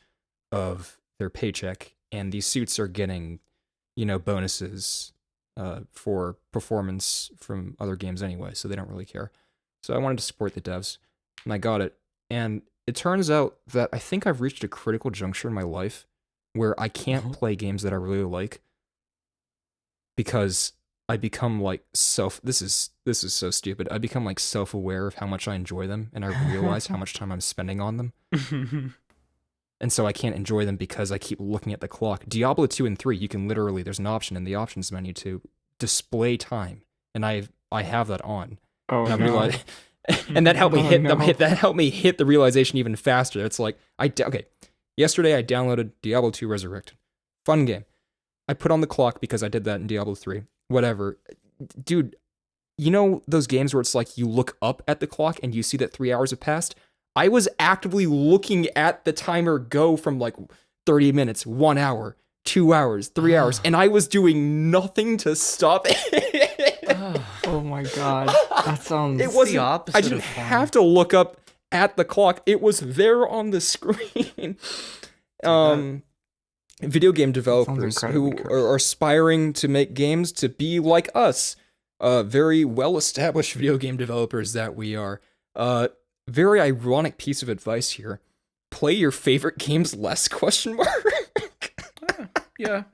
of their paycheck, and these suits are getting, you know, bonuses for performance from other games anyway, so they don't really care. So I wanted to support the devs, and I got it. And it turns out that I think I've reached a critical juncture in my life where I can't play games that I really like because I become like this is so stupid. I become like self-aware of how much I enjoy them, and I realize how much time I'm spending on them. And so I can't enjoy them because I keep looking at the clock. Diablo 2 and 3, you can literally, there's an option in the options menu to display time, and I have that on. Oh, and I no. realized, and that helped me that helped me hit the realization even faster. It's like okay, yesterday I downloaded Diablo 2 Resurrected. Fun game. I put on the clock because I did that in Diablo 3. Whatever. Dude, you know those games where it's like you look up at the clock and you see that 3 hours have passed? I was actively looking at the timer go from like 30 minutes, 1 hour, 2 hours, 3 hours, and I was doing nothing to stop it. Oh my god. That sounds It was the opposite. I didn't of fun. have to look up at the clock. It was there on the screen. Video game developers who are aspiring to make games to be like us, very well-established video game developers that we are. Very ironic piece of advice here. Play your favorite games less, question mark. Yeah.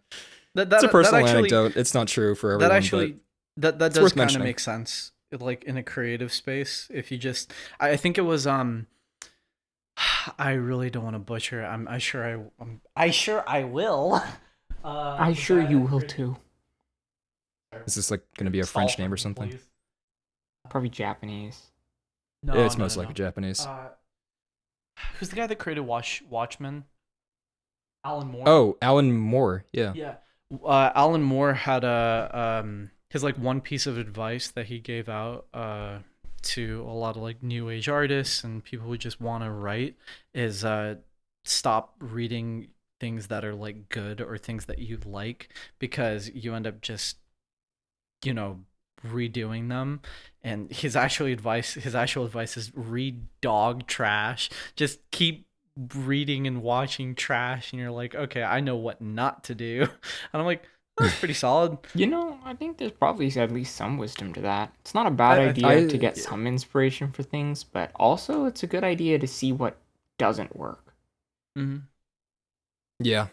That's a personal anecdote. It's not true for everyone. That actually, that does worth kind of mentioning. make sense. Like in a creative space, if you just, I think it was, I really don't want to butcher it. I sure I will. I sure you will too. Is this like going to be a French name or something? Please. Probably Japanese. No, It's most likely Japanese. Who's the guy that created Watchmen? Alan Moore. Oh, Alan Moore. Yeah. Yeah. Alan Moore had his like one piece of advice that he gave out to a lot of like new age artists and people who just want to write is stop reading things that are like good or things that you like, because you end up just, you know, redoing them. And his actual advice is read dog trash. Just keep reading and watching trash, and you're like, okay, I know what not to do. And I'm like, that's pretty solid. You know, I think there's probably at least some wisdom to that. It's not a bad idea to get some inspiration for things, but also it's a good idea to see what doesn't work. Mm-hmm. Yeah.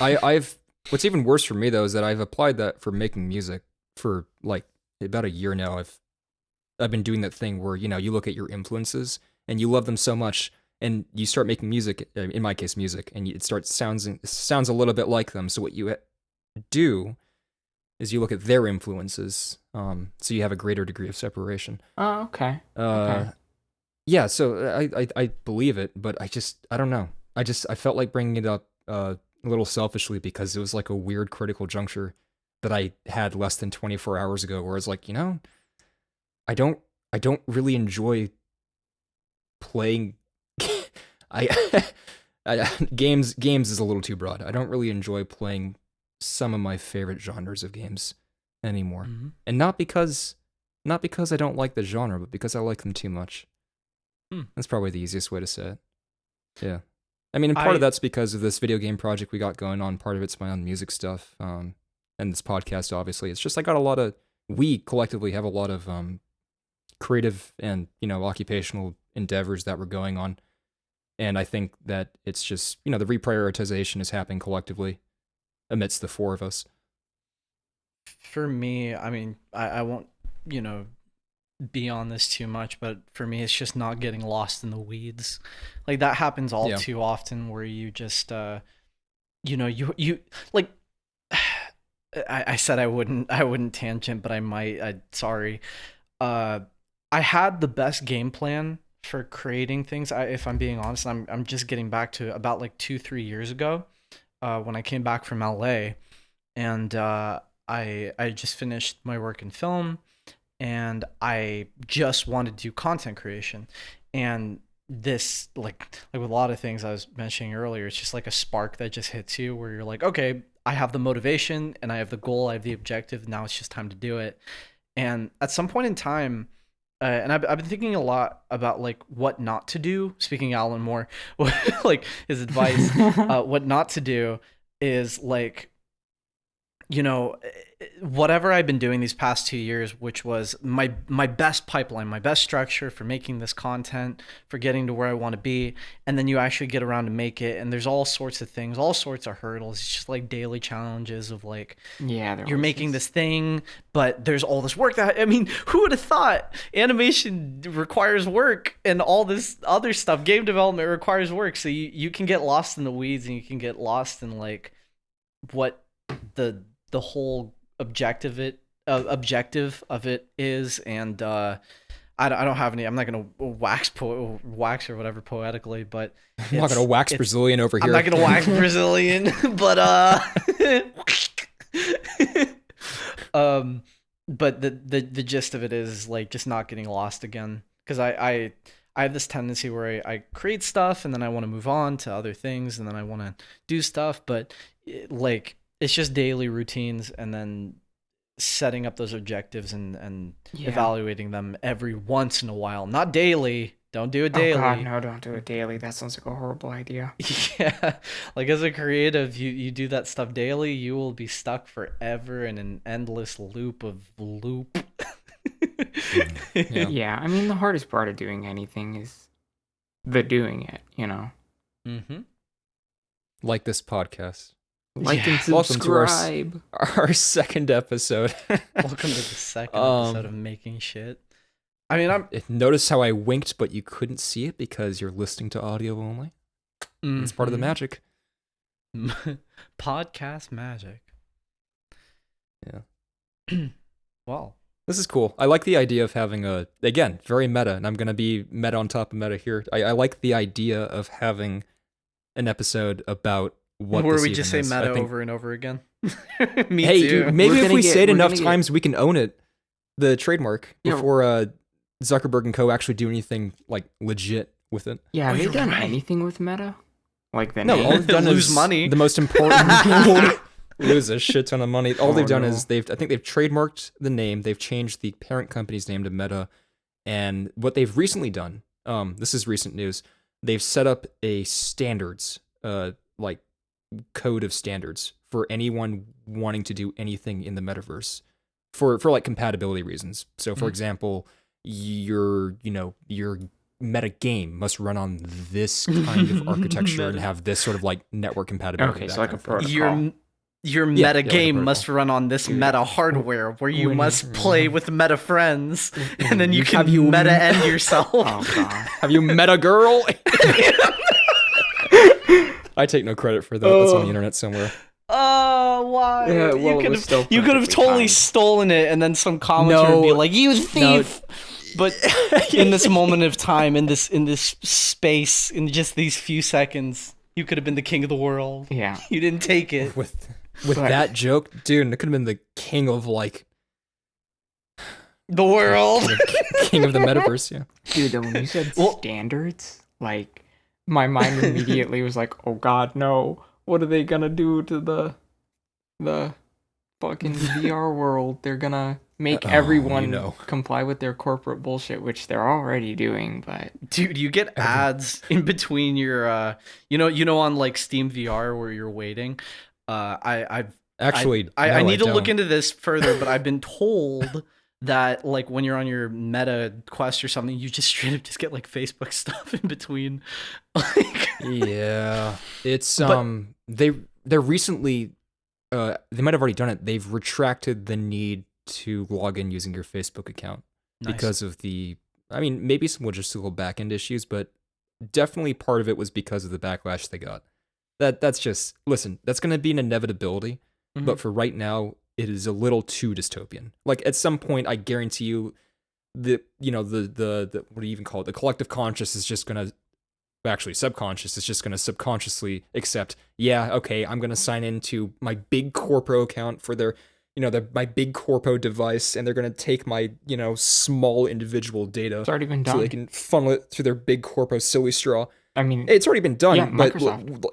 I've what's even worse for me though is that I've applied that for making music for like about a year now. I've been doing that thing where, you know, you look at your influences and you love them so much and you start making music, in my case music, and it sounds a little bit like them. So what you do is you look at their influences, so you have a greater degree of separation. Oh, okay. Yeah, so I believe it, but I don't know. I felt like bringing it up a little selfishly because it was like a weird critical juncture that I had less than 24 hours ago, where it's like, you know, I don't really enjoy playing. Games is a little too broad. I don't really enjoy playing some of my favorite genres of games anymore, and not because I don't like the genre, but because I like them too much. That's probably the easiest way to say it. Yeah. I mean, and part of that's because of this video game project we got going on. Part of it's my own music stuff, and this podcast, obviously. It's just we collectively have a lot of creative and, you know, occupational endeavors that were going on. And I think that it's just, you know, the reprioritization is happening collectively amidst the four of us. For me, I mean, I won't, you know, be on this too much, but for me, it's just not getting lost in the weeds. Like that happens all too often, where you just, you know, you like. I said I wouldn't tangent, but I might. Sorry. I had the best game plan for creating things. If I'm being honest, I'm just getting back to about like 2-3 years ago, when I came back from LA, and I just finished my work in film, and I just wanted to do content creation. And this, like with a lot of things I was mentioning earlier, it's just like a spark that just hits you, where you're like, okay, I have the motivation and I have the goal, I have the objective. Now it's just time to do it. And at some point in time, and I've been thinking a lot about like what not to do. Speaking of Alan Moore, like his advice, what not to do is like, you know, whatever I've been doing these past 2 years, which was my best pipeline, my best structure for making this content, for getting to where I want to be, and then you actually get around to make it, and there's all sorts of things, all sorts of hurdles. It's just like daily challenges of like, you're making this thing, but there's all this work that, I mean, who would have thought animation requires work and all this other stuff, game development requires work, so you can get lost in the weeds and you can get lost in like what the whole objective of it is, and I don't have any. I'm not gonna wax or whatever poetically, but I'm not gonna wax Brazilian over here. I'm not gonna wax Brazilian, but but the gist of it is like just not getting lost again, because I have this tendency where I create stuff and then I want to move on to other things and then I want to do stuff, but like it's just daily routines and then setting up those objectives and evaluating them every once in a while, not daily. Don't do it daily. Oh God, no, don't do it daily. That sounds like a horrible idea. Yeah, like as a creative, you do that stuff daily, you will be stuck forever in an endless loop. Yeah, I mean, the hardest part of doing anything is the doing it, you know? Mm-hmm. Like this podcast. Like and subscribe. Welcome to our second episode. Welcome to the second episode of Making Shit. I mean, notice how I winked, but you couldn't see it because you're listening to audio only. Mm-hmm. It's part of the magic. Podcast magic. Yeah. Wow. This is cool. I like the idea of having again, very meta, and I'm going to be meta on top of meta here. I like the idea of having an episode about what where this we just say is. meta over and over again. Me hey, too. Dude, maybe if we say it enough times, we can own it, the trademark, before Zuckerberg and co. actually do anything like legit with it. Yeah, have they done anything with meta? Like the name? All they've done lose is money. The most important lose a shit ton of money. All they've done is I think they've trademarked the name, they've changed the parent company's name to Meta, and what they've recently done, this is recent news, they've set up a standards, like code of standards for anyone wanting to do anything in the metaverse for like compatibility reasons. So for example, your meta game must run on this kind of architecture and have this sort of like network compatibility. Okay, so like a protocol. Your meta game must run on this meta hardware where you must play with meta friends, and then you can meta end yourself. Oh God. Have you met a girl? I take no credit for that. That's on the internet somewhere. Why? Yeah, well, you could have totally stolen it, and then some commenter would be like, "You thief!" No. But in this moment of time, in this space, in just these few seconds, you could have been the king of the world. Yeah, you didn't take it. With that joke, dude, it could have been the king of like the world, king of the metaverse. Yeah, dude. When you said standards, like my mind immediately was like, "Oh God, no! What are they gonna do to the fucking VR world? They're gonna make everyone comply with their corporate bullshit, which they're already doing." But dude, you get ads in between your on like Steam VR where you're waiting. I need to look into this further, but I've been told that like when you're on your Meta Quest or something, you just straight up just get like Facebook stuff in between. Yeah, it's they're recently they might have already done it. They've retracted the need to log in using your Facebook account because of maybe some logistical back-end issues, but definitely part of it was because of the backlash they got. That's just, listen, that's going to be an inevitability, but for right now, it is a little too dystopian. Like at some point, I guarantee you, the what do you even call it? The collective conscious is just going to, actually subconscious is just going to subconsciously accept, yeah, okay, I'm going to sign into my big corpo account for their, my big corpo device, and they're going to take my, small individual data. It's already been done. So they can funnel it through their big corpo silly straw. I mean, it's already been done, yeah, but Microsoft.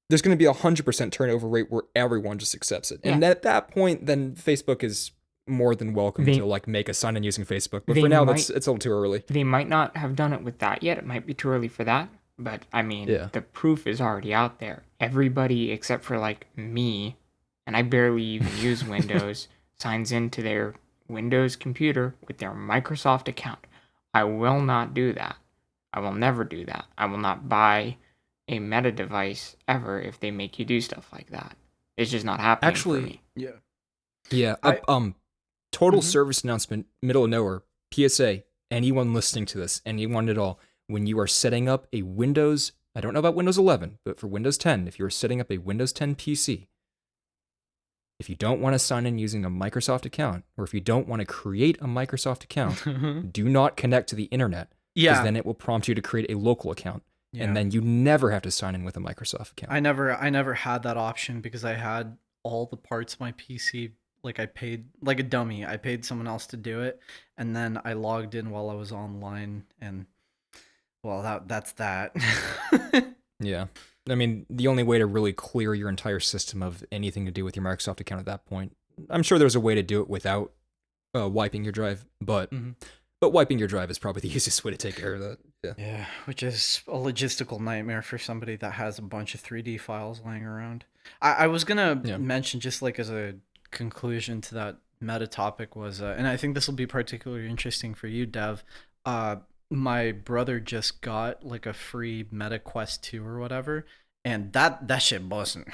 There's going to be 100% turnover rate where everyone just accepts it. And at that point, then Facebook is more than welcome to like make a sign in using Facebook. But for now, it's a little too early. They might not have done it with that yet. It might be too early for that. But I mean, the proof is already out there. Everybody except for like me, and I barely even use Windows, signs into their Windows computer with their Microsoft account. I will not do that. I will never do that. I will not buy a Meta device ever if they make you do stuff like that. It's just not happening for me. yeah. Yeah. Total service announcement, middle of nowhere. PSA. Anyone listening to this, anyone at all, when you are setting up a Windows, I don't know about Windows 11, but for Windows 10, if you're setting up a Windows 10 PC, if you don't want to sign in using a Microsoft account, or if you don't want to create a Microsoft account, do not connect to the internet. Because then it will prompt you to create a local account. Yeah. And then you never have to sign in with a Microsoft account. I never had that option because I had all the parts of my PC. Like I paid like a dummy. I paid someone else to do it, and then I logged in while I was online, and well, that's that. Yeah. I mean, the only way to really clear your entire system of anything to do with your Microsoft account at that point, I'm sure there's a way to do it without wiping your drive, but wiping your drive is probably the easiest way to take care of that. Yeah, which is a logistical nightmare for somebody that has a bunch of 3D files laying around. I was gonna mention, just like as a conclusion to that meta topic, was, and I think this will be particularly interesting for you, Dev. My brother just got like a free Meta Quest 2 or whatever, and that shit busting.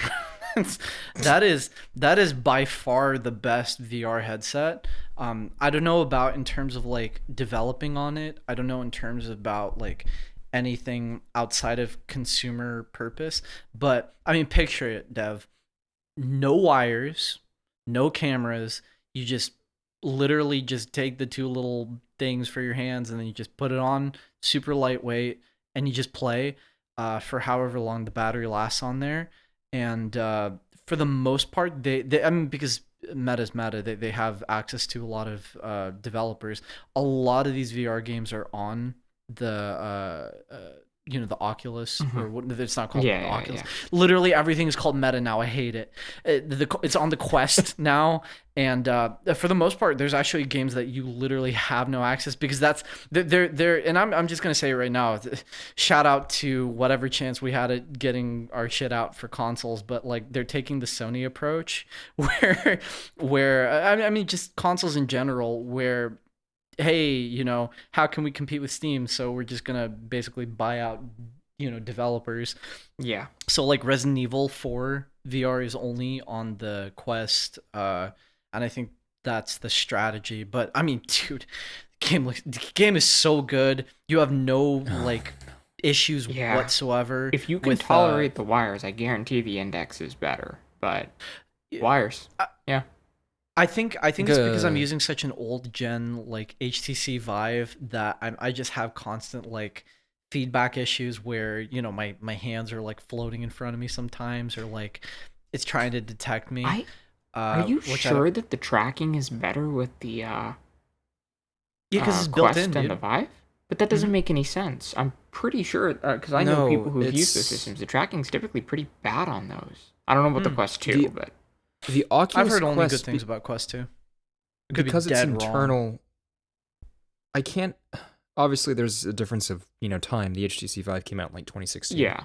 that is by far the best VR headset. I don't know about in terms of like developing on it. I don't know in terms about like anything outside of consumer purpose, but I mean, picture it, Dev. No wires, no cameras. You just literally just take the two little things for your hands and then you just put it on, super lightweight, and you just play for however long the battery lasts on there. And for the most part, they I mean, because Meta's Meta, they have access to a lot of developers. A lot of these VR games are on the the Oculus, or what, it's not called Oculus. Yeah. Literally everything is called Meta now. I hate it. It's on the Quest now, and for the most part, there's actually games that you literally have no access, because they're and I'm just gonna say right now, shout out to whatever chance we had at getting our shit out for consoles, but like they're taking the Sony approach, where I mean just consoles in general, where, hey, how can we compete with Steam? So we're just gonna basically buy out, developers. Yeah. So like Resident Evil 4 VR is only on the Quest, and I think that's the strategy. But I mean, dude, the game is so good. You have no like issues whatsoever. If you can tolerate the wires, I guarantee the index is better. But wires, yeah. I think it's because I'm using such an old gen like HTC Vive that I just have constant like feedback issues where my hands are like floating in front of me sometimes, or like it's trying to detect me. Are you sure that the tracking is better with the because it's built in, and the Vive? But that doesn't make any sense. I'm pretty sure, because I know people who've used those systems. The tracking's typically pretty bad on those. I don't know about the Quest 2, but the Oculus I've heard only Quest good things about Quest 2. Because it's internal. I can't. Obviously, there's a difference of time. The HTC Vive came out in like 2016. Yeah.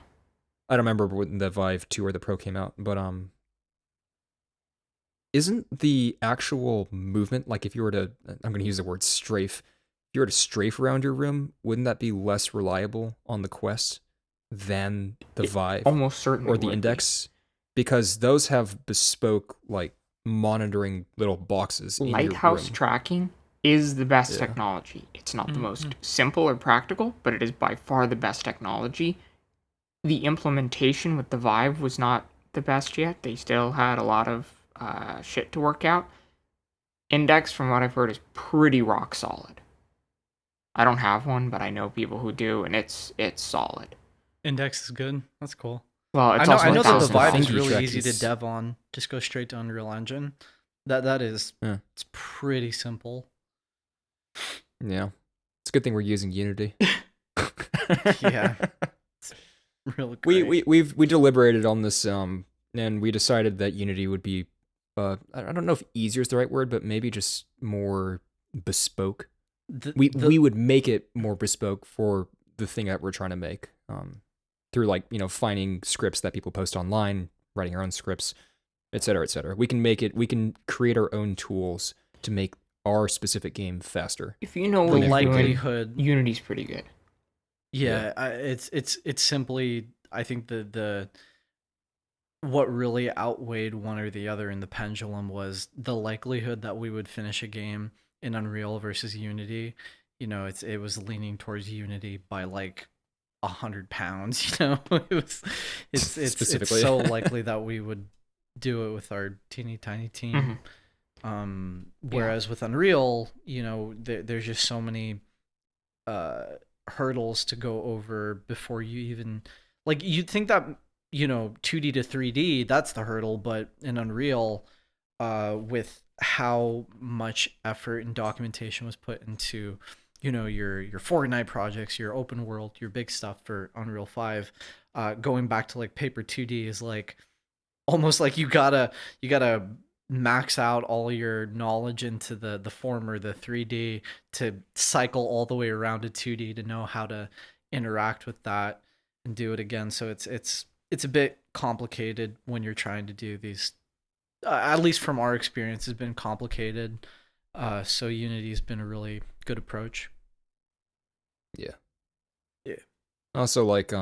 I don't remember when the Vive 2 or the Pro came out, but isn't the actual movement, like if you were to, I'm going to use the word strafe, if you were to strafe around your room, wouldn't that be less reliable on the Quest than the Vive? Almost certainly. Or the Index? Because those have bespoke, like, monitoring little boxes in your room. Lighthouse tracking is the best technology. It's not the most simple or practical, but it is by far the best technology. The implementation with the Vive was not the best yet. They still had a lot of shit to work out. Index, from what I've heard, is pretty rock solid. I don't have one, but I know people who do, and it's solid. Index is good. That's cool. Well, it's I know that the Vive is Funky really easy is- to dev on. Just go straight to Unreal Engine. That is, it's pretty simple. Yeah. It's a good thing we're using Unity. Yeah. It's really great. We deliberated on this, and we decided that Unity would be, I don't know if easier is the right word, but maybe just more bespoke. We would make it more bespoke for the thing that we're trying to make, through like, finding scripts that people post online, writing our own scripts, et cetera, et cetera. We can create our own tools to make our specific game faster. If you know The what you're likelihood. doing, Unity's pretty good. Yeah, it's simply, I think the what really outweighed one or the other in the pendulum was the likelihood that we would finish a game in Unreal versus Unity. You know, it was leaning towards Unity by like 100 pounds. You know, it's Specifically. so likely that we would do it with our teeny tiny team. Whereas with Unreal, you know, there's just so many hurdles to go over before you even, like, you'd think that, you know, 2D to 3D, that's the hurdle, but in Unreal, with how much effort and documentation was put into, you know, your Fortnite projects, your open world, your big stuff for Unreal 5, going back to like paper 2D is like almost like you gotta max out all your knowledge into the former, the 3D, to cycle all the way around to 2D to know how to interact with that and do it again. So it's a bit complicated when you're trying to do these. At least from our experience, has been complicated. So Unity's been a really good approach. Yeah. Yeah. Also, like, I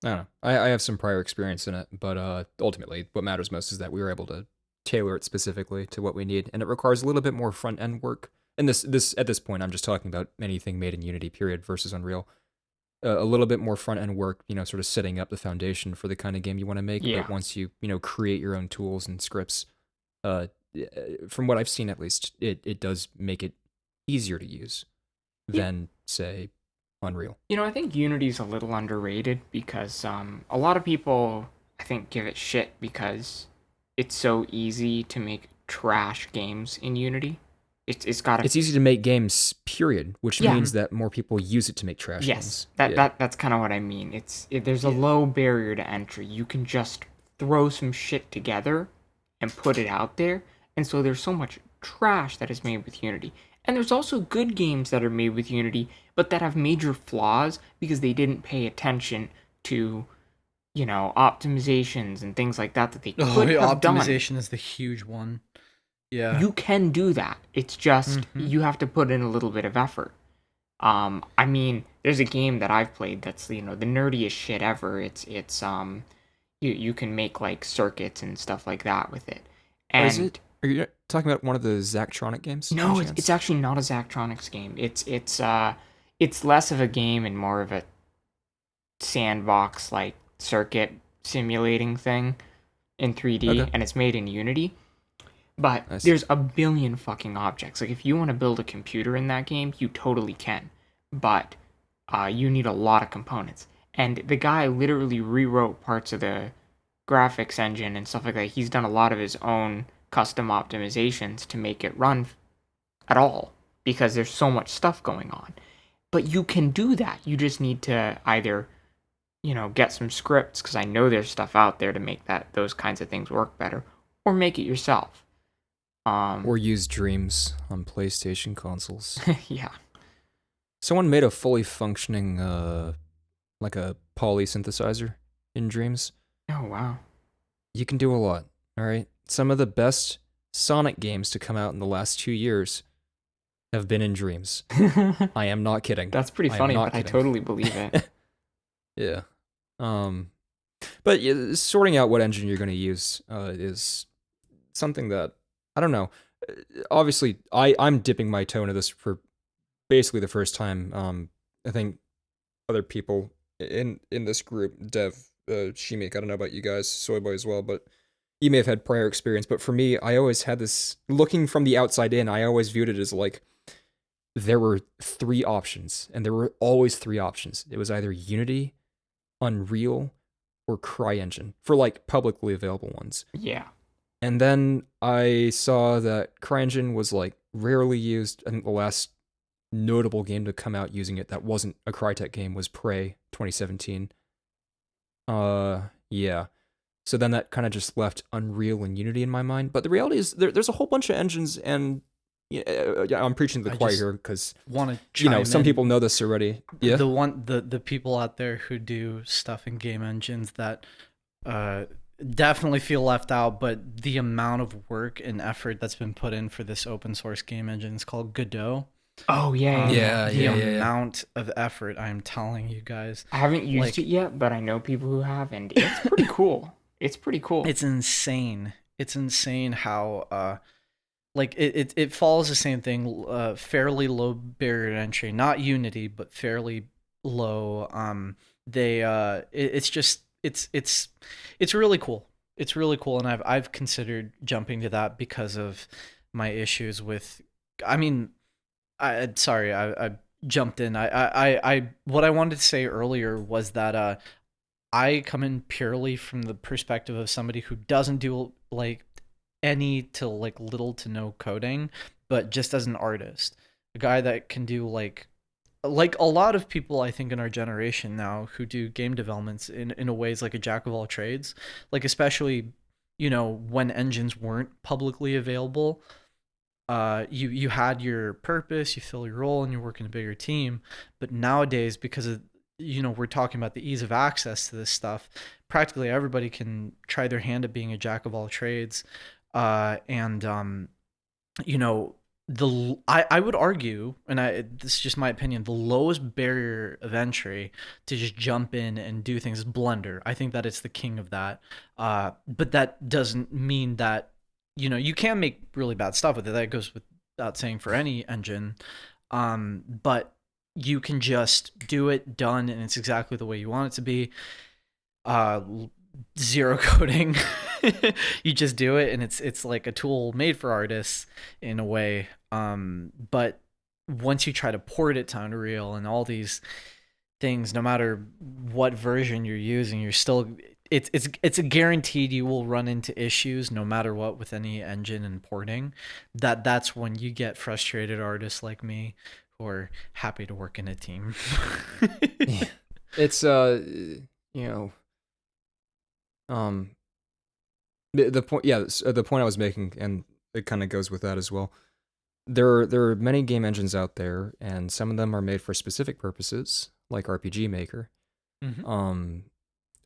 don't know. I have some prior experience in it, but ultimately, what matters most is that we were able to tailor it specifically to what we need, and it requires a little bit more front end work. And this at this point, I'm just talking about anything made in Unity, period, versus Unreal. A little bit more front end work, you know, sort of setting up the foundation for the kind of game you want to make. Yeah. But once you know, create your own tools and scripts, from what I've seen at least, it does make it easier to use than say Unreal. You know, I think Unity's a little underrated because a lot of people, I think, give it shit because it's so easy to make trash games in Unity. It's easy to make games, period, which means that more people use it to make trash games. That's kind of what I mean. There's a low barrier to entry. You can just throw some shit together and put it out there, and so there's so much trash that is made with Unity. And there's also good games that are made with Unity, but that have major flaws because they didn't pay attention to, you know, optimizations and things like that they could have done. Optimization is the huge one. Yeah. You can do that. It's just you have to put in a little bit of effort. I mean, there's a game that I've played that's, you know, the nerdiest shit ever. It's you can make like circuits and stuff like that with it. And is it? Are you talking about one of the Zachtronic games? No, it's actually not a Zachtronics game. It's less of a game and more of a sandbox like circuit simulating thing in 3D, and it's made in Unity. But there's a billion fucking objects. Like, if you want to build a computer in that game, you totally can. But you need a lot of components. And the guy literally rewrote parts of the graphics engine and stuff like that. He's done a lot of his own custom optimizations to make it run at all because there's so much stuff going on. But you can do that. You just need to either, you know, get some scripts, because I know there's stuff out there to make those kinds of things work better, or make it yourself. Or use Dreams on PlayStation consoles. Yeah. Someone made a fully functioning, like a poly synthesizer in Dreams. Oh, wow. You can do a lot, all right? Some of the best Sonic games to come out in the last 2 years have been in Dreams. I am not kidding. That's pretty funny, but I totally believe it. Yeah. But sorting out what engine you're going to use is something that, I don't know. Obviously, I'm dipping my toe into this for basically the first time. I think other people in this group, Dev, Shimik, I don't know about you guys, Soyboy as well, but you may have had prior experience. But for me, I always had this, looking from the outside in, I always viewed it as like, there were 3 options, and there were always 3 options. It was either Unity, Unreal, or CryEngine, for like publicly available ones. Yeah. And then I saw that CryEngine was like rarely used. I think the last notable game to come out using it that wasn't a Crytek game was Prey 2017. Yeah. So then that kind of just left Unreal and Unity in my mind. But the reality is there's a whole bunch of engines, and I'm preaching to the choir here because some people know this already. Yeah. The people out there who do stuff in game engines that Definitely feel left out, but the amount of work and effort that's been put in for this open source game engine is called Godot. Oh yeah. The amount of effort, I'm telling you guys. I haven't used it yet, but I know people who have, and it's pretty cool. It's pretty cool. It's insane. It's insane how like it follows the same thing, fairly low barrier to entry, not Unity, but fairly low. It's really cool. It's really cool, and I've considered jumping to that because of my issues with. I mean, I jumped in. I what I wanted to say earlier was that I come in purely from the perspective of somebody who doesn't do like any to like little to no coding, but just as an artist, a guy that can do like a lot of people I think in our generation now who do game developments in a ways like a jack of all trades, like especially when engines weren't publicly available. You had your purpose, you fill your role, and you work in a bigger team. But nowadays, because of we're talking about the ease of access to this stuff, practically everybody can try their hand at being a jack of all trades. And I would argue, and this is just my opinion, the lowest barrier of entry to just jump in and do things is Blender. I think that it's the king of that. But that doesn't mean that you can make really bad stuff with it. That goes without saying for any engine. But you can just do it, done, and it's exactly the way you want it to be. Zero coding. You just do it, and it's like a tool made for artists in a way. But once you try to port it to Unreal and all these things, no matter what version you're using, you're still it's a guaranteed you will run into issues no matter what with any engine and porting. That's when you get frustrated artists like me who are happy to work in a team. It's the point, the point I was making, and it kind of goes with that as well. There are many game engines out there, and some of them are made for specific purposes, like RPG Maker. Mm-hmm.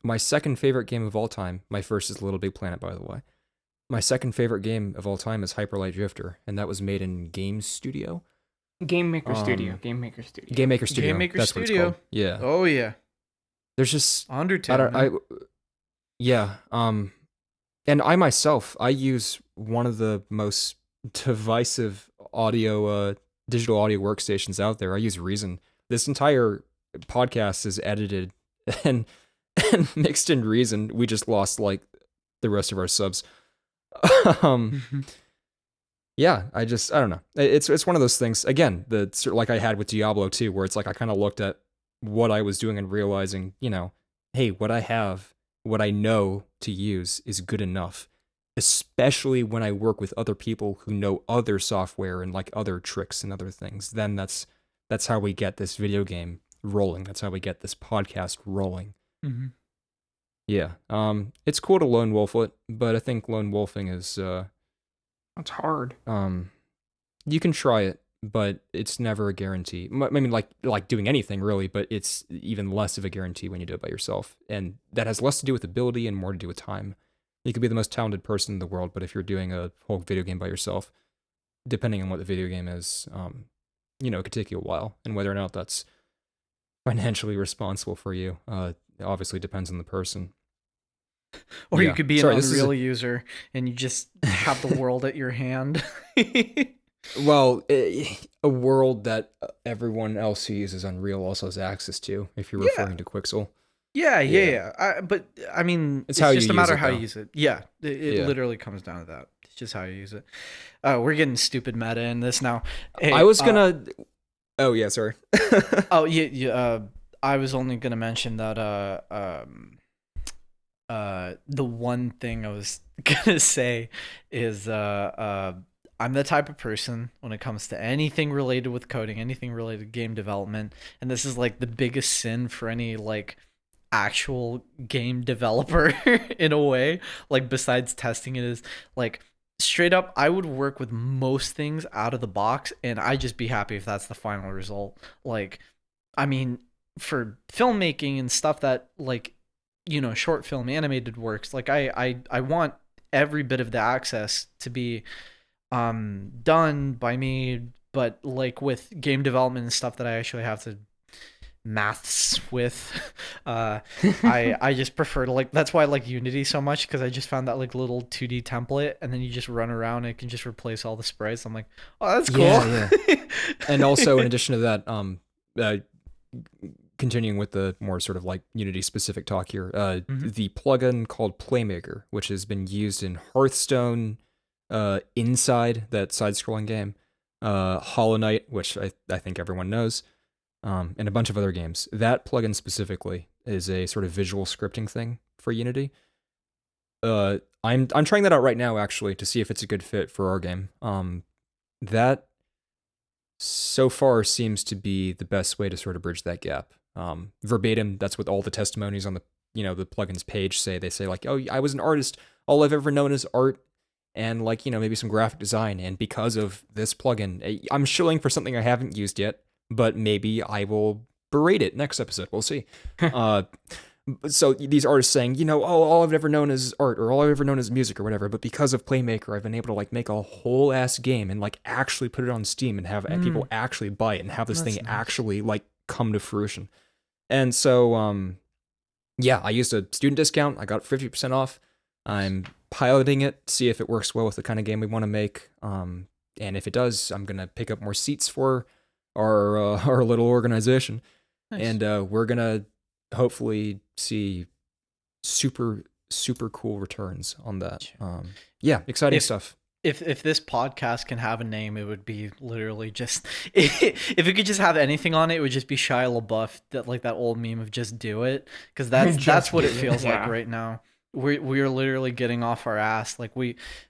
My second favorite game of all time, my first is Little Big Planet, by the way. My second favorite game of all time is Hyper Light Drifter, and that was made in Game Studio. Game Maker Studio. That's what it's called. Yeah. Oh yeah. There's just Undertale. And I myself, I use one of the most divisive digital audio workstations out there. I use Reason. This entire podcast is edited and mixed in Reason. We just lost like the rest of our subs. Yeah, I don't know. It's one of those things. Again, like I had with Diablo 2, where it's like I kind of looked at what I was doing and realizing, hey, what I know to use is good enough, especially when I work with other people who know other software and like other tricks and other things. Then that's how we get this video game rolling. That's how we get this podcast rolling. Mm-hmm. Yeah. It's cool to lone wolf it, but I think lone wolfing is it's hard. You can try it, but it's never a guarantee. I mean, like doing anything really, but it's even less of a guarantee when you do it by yourself, and that has less to do with ability and more to do with time. You could be the most talented person in the world, but if you're doing a whole video game by yourself, depending on what the video game is, it could take you a while, and whether or not that's financially responsible for you, obviously depends on the person. Or you could be an Unreal user and you just have the world at your hand. Well, a world that everyone else who uses Unreal also has access to, if you're referring to Quixel. Yeah. But I mean, it's just a matter of how you use it. Yeah, it literally comes down to that. It's just how you use it. We're getting stupid meta in this now. Hey, I was gonna. Oh yeah, sorry. I was only gonna mention that. The one thing I was gonna say is I'm the type of person when it comes to anything related with coding, anything related to game development, and this is like the biggest sin for any like actual game developer in a way, like besides testing it, is like straight up I would work with most things out of the box and I'd just be happy if that's the final result. Like, I mean, for filmmaking and stuff that like short film animated works. Like I want every bit of the access to be done by me, but like with game development and stuff that I actually have to maths with, I just prefer to like, that's why I like Unity so much, because I just found that like little 2D template, and then you just run around and it can just replace all the sprites. I'm like, oh, that's cool. Yeah. And also, in addition to that, continuing with the more sort of like Unity specific talk here, the plugin called Playmaker, which has been used in Hearthstone, Inside, that side-scrolling game, Hollow Knight, which I think everyone knows, and a bunch of other games. That plugin specifically is a sort of visual scripting thing for Unity. I'm trying that out right now, actually, to see if it's a good fit for our game. That so far seems to be the best way to sort of bridge that gap. Verbatim, that's what all the testimonies on the the plugin's page say. They say like, oh, I was an artist. All I've ever known is art and like maybe some graphic design. And because of this plugin, I'm shilling for something I haven't used yet, but maybe I will berate it next episode. We'll see. So these artists saying, all I've ever known is art, or all I've ever known is music, or whatever. But because of Playmaker, I've been able to like make a whole ass game and like actually put it on Steam and have people actually buy it and have this thing actually like come to fruition. And so, yeah, I used a student discount. I got 50% off. I'm piloting it, see if it works well with the kind of game we want to make. And if it does, I'm gonna pick up more seats for our little organization, nice. And we're gonna hopefully see super cool returns on that. Yeah, exciting stuff. If this podcast can have a name, it would be literally just if it could just have anything on it, it would just be Shia LaBeouf, that old meme of just do it, because that's what it feels like right now. We're literally getting off our ass. Like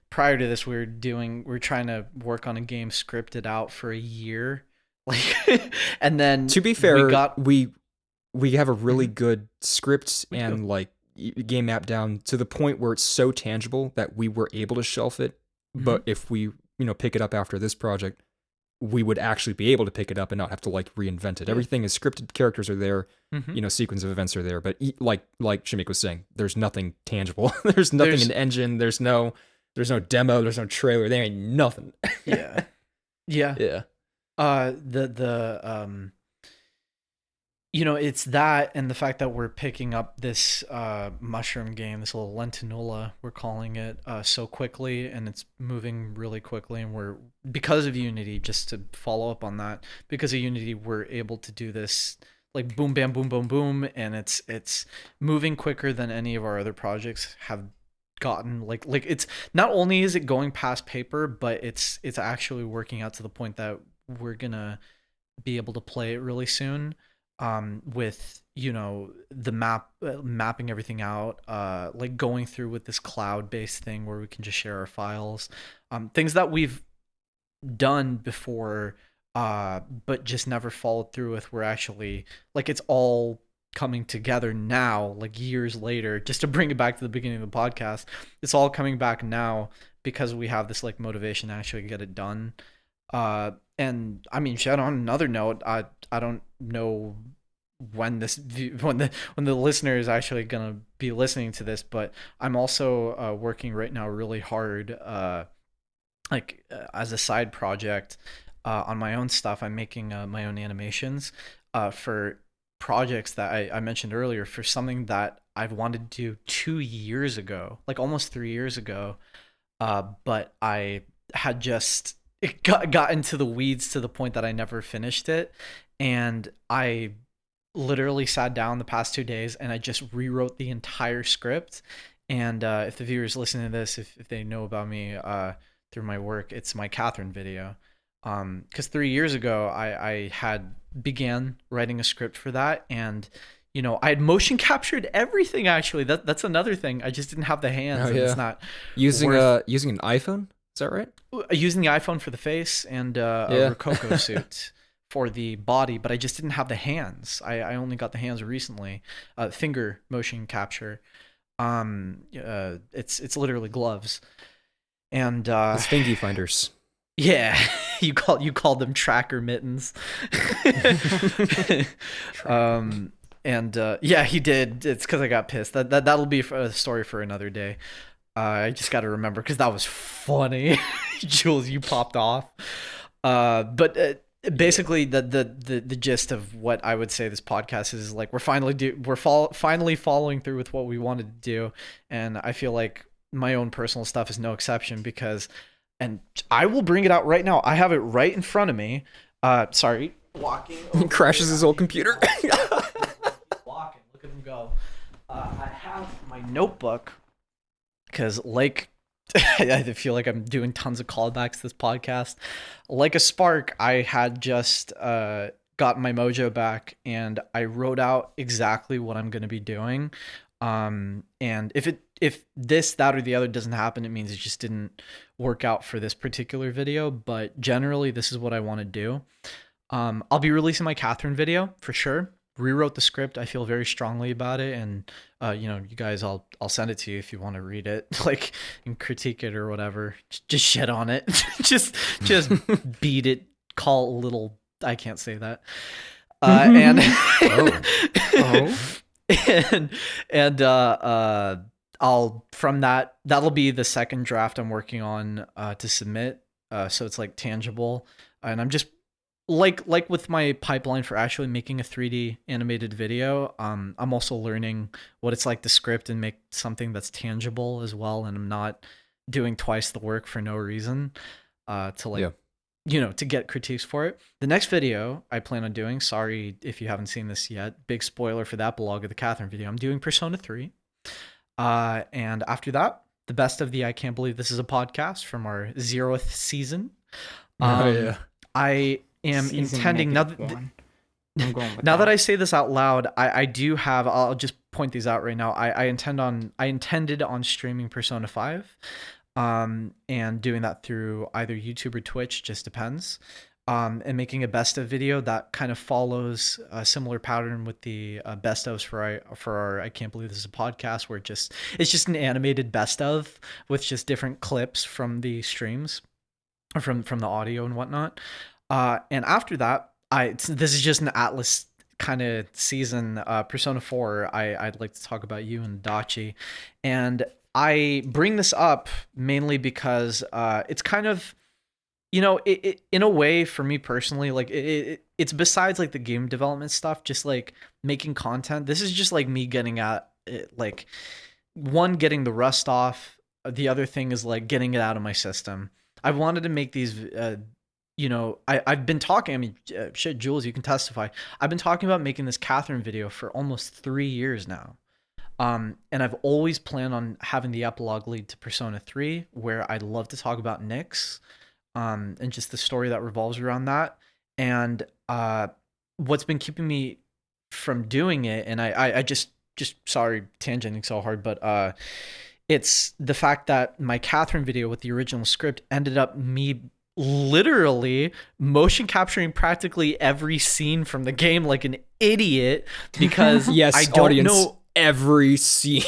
prior to this, we were trying to work on a game scripted out for a year, like, and then to be fair, we have a really good script and like game map down to the point where it's so tangible that we were able to shelf it. But if we, pick it up after this project, we would actually be able to pick it up and not have to like reinvent it. Everything is scripted, characters are there, sequence of events are there. But like Shamik was saying, there's nothing tangible. There's nothing in the engine. There's no demo. There's no trailer. There ain't nothing. Yeah. It's that, and the fact that we're picking up this mushroom game, this little lentinula, we're calling it, so quickly, and it's moving really quickly, and we're, because of Unity, just to follow up on that, because of Unity, we're able to do this like boom, bam, boom, boom, boom, and it's moving quicker than any of our other projects have gotten. Like it's not only is it going past paper, but it's actually working out to the point that we're gonna be able to play it really soon. With the mapping everything out, like going through with this cloud-based thing where we can just share our files, things that we've done before, but just never followed through with. We're actually like, it's all coming together now, like years later. Just to bring it back to the beginning of the podcast, it's all coming back now because we have this like motivation to actually get it done. And I mean, Chad, on another note, I don't know when the listener is actually gonna be listening to this, but I'm also working right now really hard, as a side project, on my own stuff. I'm making my own animations for projects that I mentioned earlier, for something that I've wanted to do 2 years ago, like almost 3 years ago, but I had just got into the weeds to the point that I never finished it. And I literally sat down the past 2 days and I just rewrote the entire script. And if the viewers listening to this, if they know about me through my work, it's my Catherine video. Because 3 years ago, I had began writing a script for that, and I had motion captured everything. Actually, that's another thing. I just didn't have the hands. Oh, yeah. And it's not using an iPhone. Is that right? Using the iPhone for the face and a Rococo suit for the body, but I just didn't have the hands. I only got the hands recently. Finger motion capture. It's literally gloves. And it's fingy finders. Yeah, you called them tracker mittens. Yeah, he did. It's because I got pissed. That'll be a story for another day. I just got to remember because that was funny. Jules, you popped off. But basically, the gist of what I would say this podcast is like we're finally following through with what we wanted to do, and I feel like my own personal stuff is no exception because, and I will bring it out right now. I have it right in front of me. Sorry, walking. He crashes his old computer. Walking. Look at him go. I have my notebook because like I feel like I'm doing tons of callbacks to this podcast. Like a spark, I had just gotten my mojo back and I wrote out exactly what I'm going to be doing. And if this, that, or the other doesn't happen, it means it just didn't work out for this particular video. But generally, this is what I want to do. I'll be releasing my Catherine video for sure. Rewrote the script. I feel very strongly about it, and you guys, I'll send it to you if you want to read it, like, and critique it or whatever. Just shit on it. just beat it. Call a little. I can't say that. And I'll from that'll be the second draft I'm working on to submit. So it's like tangible, and I'm just. Like with my pipeline for actually making a 3D animated video, I'm also learning what it's like to script and make something that's tangible as well, and I'm not doing twice the work for no reason to get critiques for it. The next video I plan on doing, sorry if you haven't seen this yet, big spoiler for that blog of the Catherine video, I'm doing Persona 3. And after that, the best of the I Can't Believe This Is a Podcast from our 0th season. I am intending now that I say this out loud, I do have, I'll just point these out right now. I intended on streaming Persona 5 and doing that through either YouTube or Twitch, just depends. And making a best of video that kind of follows a similar pattern with the best ofs for our I Can't Believe This Is a Podcast, where it's just an animated best of with just different clips from the streams or from the audio and whatnot. And after that, this is just an Atlas kind of season. Persona 4, I'd like to talk about you and Dachi. And I bring this up mainly because it's kind of, it in a way for me personally, like it's besides like the game development stuff, just like making content. This is just like me getting at it, like one, getting the rust off. The other thing is like getting it out of my system. I wanted to make these I've been talking, I mean, shit, Jules, you can testify. I've been talking about making this Catherine video for almost 3 years now. And I've always planned on having the epilogue lead to Persona 3, where I'd love to talk about Nyx, and just the story that revolves around that. And what's been keeping me from doing it, and I just sorry, tangenting so hard, but it's the fact that my Catherine video with the original script ended up me literally motion capturing practically every scene from the game like an idiot because yes, I don't audience, know every scene.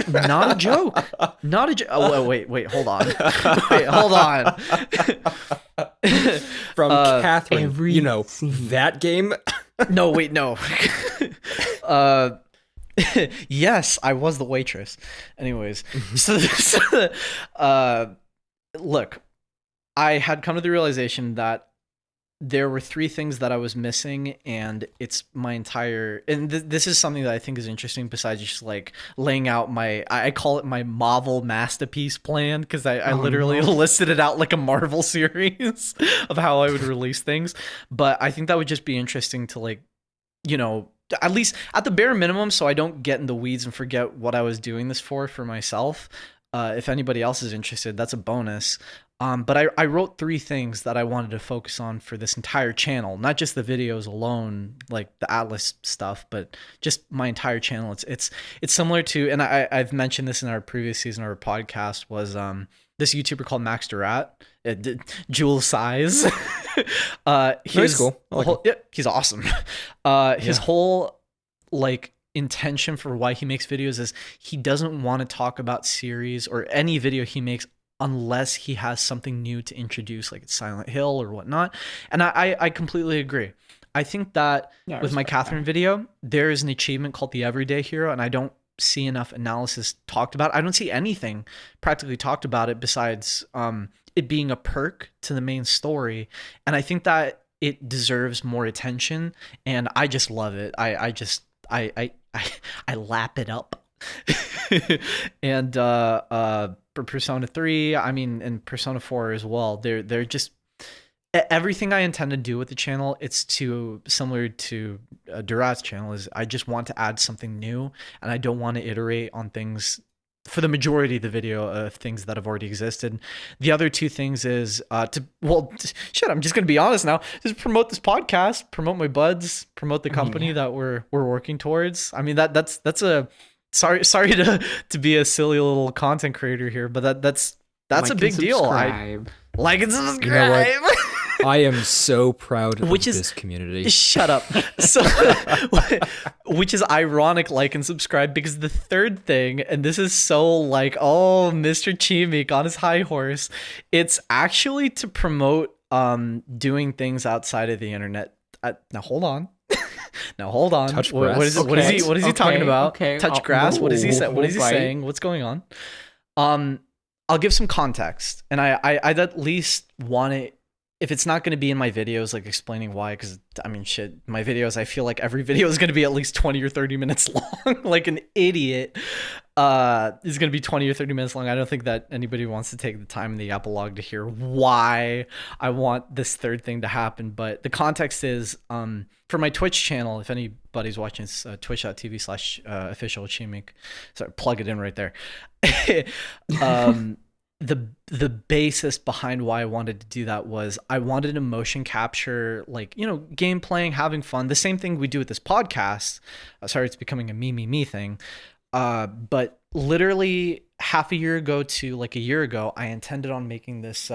Not a joke. Oh, wait, hold on. From Catherine, scene. that game. No. Yes, I was the waitress. Anyways, look, I had come to the realization that there were 3 things that I was missing, and it's my entire, and this is something that I think is interesting besides just like laying out I call it my Marvel masterpiece plan, because I literally listed it out like a Marvel series of how I would release things. But I think that would just be interesting to like, at least at the bare minimum, so I don't get in the weeds and forget what I was doing this for myself. If anybody else is interested, that's a bonus. But I wrote 3 things that I wanted to focus on for this entire channel, not just the videos alone, like the Atlas stuff, but just my entire channel. It's similar to, and I've mentioned this in our previous season of our podcast, was this YouTuber called Max Durat, Jewel Size. He's cool. He's awesome. His whole like intention for why he makes videos is he doesn't want to talk about series or any video he makes unless he has something new to introduce, like it's Silent Hill or whatnot. And I completely agree. I think that Yeah, I with my respect Catherine that. video, there is an achievement called the Everyday Hero, and I don't see enough analysis talked about. I don't see anything practically talked about it besides it being a perk to the main story, and I think that it deserves more attention, and I just love it. I lap it up. And for Persona 3, I mean, and Persona 4 as well, they're just everything I intend to do with the channel. It's to similar to Durat's channel, is I just want to add something new, and I don't want to iterate on things for the majority of the video of things that have already existed. The other two things is shit, I'm just gonna be honest now, just promote this podcast, promote my buds, promote the company that we're working towards. I mean, that's a sorry to be a silly little content creator here, but that's Like a big and deal. subscribe. Like and subscribe. You know what? I am so proud Which of is- this community. Shut up. So, which is ironic, like and subscribe, because the third thing, and this is so like, oh, Mr. Chimik on his high horse, it's actually to promote doing things outside of the internet. Now hold on. Now hold on. Touch What grass. is he Okay, talking about? okay. Touch grass. What is he saying? What is he Bite. saying? What's going on? I'll give some context, and I'd at least want it. If it's not going to be in my videos, like explaining why, because I mean, shit, my videos, I feel like every video is going to be at least 20 or 30 minutes long, like an idiot. Is going to be 20 or 30 minutes long. I don't think that anybody wants to take the time in the epilogue to hear why I want this third thing to happen. But the context is, for my Twitch channel, if anybody's watching, it's twitch.tv/official Chimik. Sorry, plug it in right there. The basis behind why I wanted to do that was I wanted to motion capture, like, you know, game playing, having fun. The same thing we do with this podcast. Sorry, it's becoming a me thing. But literally half a year ago to like a year ago, I intended on making this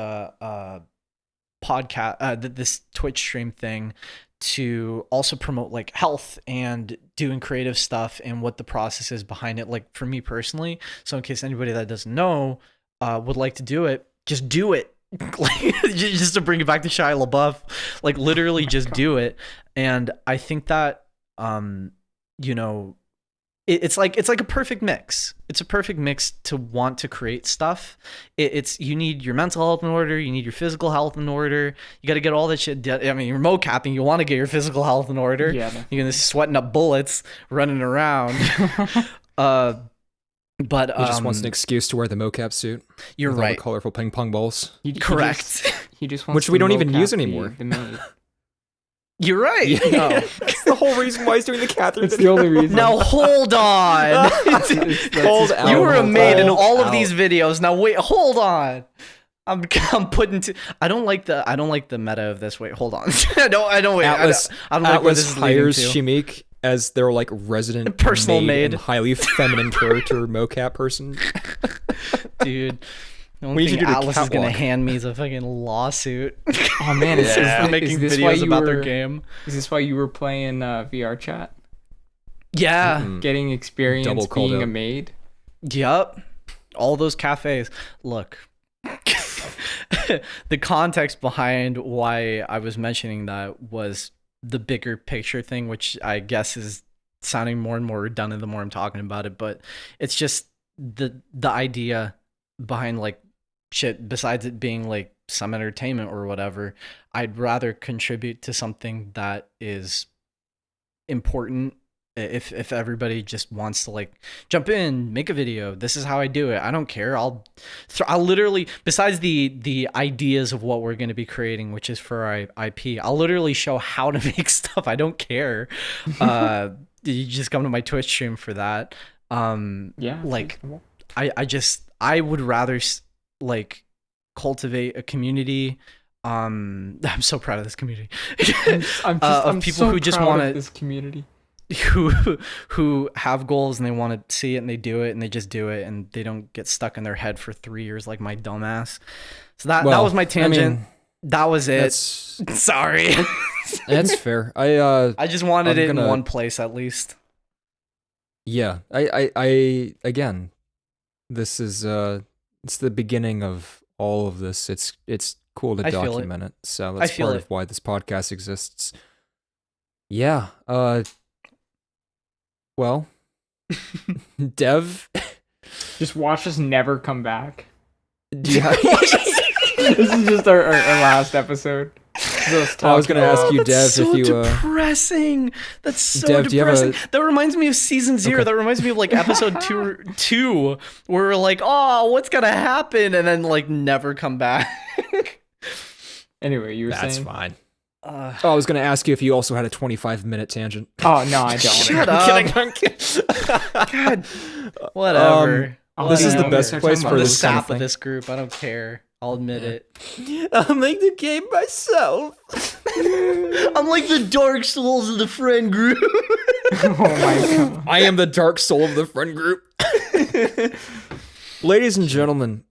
podcast, this Twitch stream thing, to also promote like health and doing creative stuff and what the process is behind it, like for me personally. So in case anybody that doesn't know would like to do it, just do it. Like, just to bring it back to Shia LaBeouf, like literally just do it. And I think that you know, it's like a perfect mix. It's a perfect mix to want to create stuff. It's you need your mental health in order, you need your physical health in order. You got to get all that shit done. I mean, you're mocapping, you want to get your physical health in order. Yeah. You're gonna sweating up bullets, running around. But He just wants an excuse to wear the mocap suit. You're with all right. the colorful ping pong balls. Correct. He just wants Which we to don't even mocap use the- anymore. the maid. You're right. Yeah. No. That's the whole reason why he's doing the Catherine It's the video. only reason. Now hold on. Hold out. You were a maid in Hold all of out. these videos. Now wait, hold on. I'm putting to. I don't like the meta of this. Wait, hold on. I don't wait. Atlas, I don't like where Atlas this is leading hires to. Shimik as their like resident Personal maid maid. and highly feminine character mocap person. Dude. The We only need thing you to do Atlas is gonna catwalk. hand me is a fucking lawsuit. Oh man, is, Yeah. is, for making is this why videos you about were, their game. Is this why you were playing VR chat? Yeah. Mm. Getting experience Double called being out. a maid? Yup. All those cafes. Look. The context behind why I was mentioning that was the bigger picture thing, which I guess is sounding more and more redundant the more I'm talking about it, but it's just the idea behind like shit, besides it being like some entertainment or whatever, I'd rather contribute to something that is important. If everybody just wants to like jump in, make a video, this is how I do it, I don't care. I'll literally, besides the ideas of what we're going to be creating, which is for our IP, I'll literally show how to make stuff. I don't care. You just come to my Twitch stream for that. Yeah. Like reasonable. I would rather like cultivate a community. I'm so proud of this community. I'm of people so who just proud want of to this community. who have goals and they want to see it and they do it and they just do it and they don't get stuck in their head for 3 years like my dumbass. So that was my tangent. That was it. Sorry. That's fair. I just wanted I'm it in gonna- one place at least. Yeah. I again, this is it's the beginning of all of this. It's cool to I feel it. document it. So that's I feel part it. of why this podcast exists. Yeah. Well, Dev, Just watch us never come back. do you have, This is just our last episode. Just I was gonna ask you, Dev, That's so if you depressing. That's so Dev, do you have depressing. That reminds me of season 0. Okay. That reminds me of like episode two, where we're like, oh, what's gonna happen, and then like never come back. Anyway, you were That's saying. fine. Oh, I was gonna ask you if you also had a 25-minute tangent. Oh no, I don't. Shut I'm up. kidding. I'm kidding. God, whatever. This is the Whatever. best Start place talking for I'm the this kind of sap of thing. this group. I don't care. I'll admit it. I'll make the game myself. I'm like the Dark Souls of the friend group. Oh my god. I am the dark soul of the friend group. Ladies and gentlemen,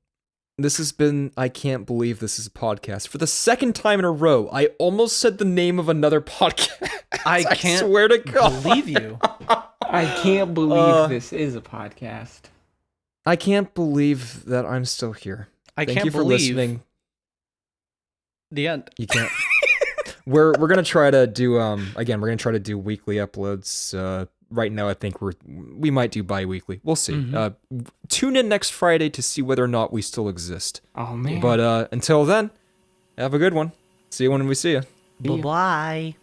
this has been I Can't Believe This Is a Podcast. For the second time in a row, I almost said the name of another podcast. I can't swear to God. believe you. I can't believe this is a podcast. I can't believe that I'm still here. I Thank can't you for believe listening. the end. You can't. We're gonna try to do again. We're gonna try to do weekly uploads. Right now, I think we might do bi-weekly. We'll see. Mm-hmm. Tune in next Friday to see whether or not we still exist. Oh man. But until then, have a good one. See you when we see you. Bye bye.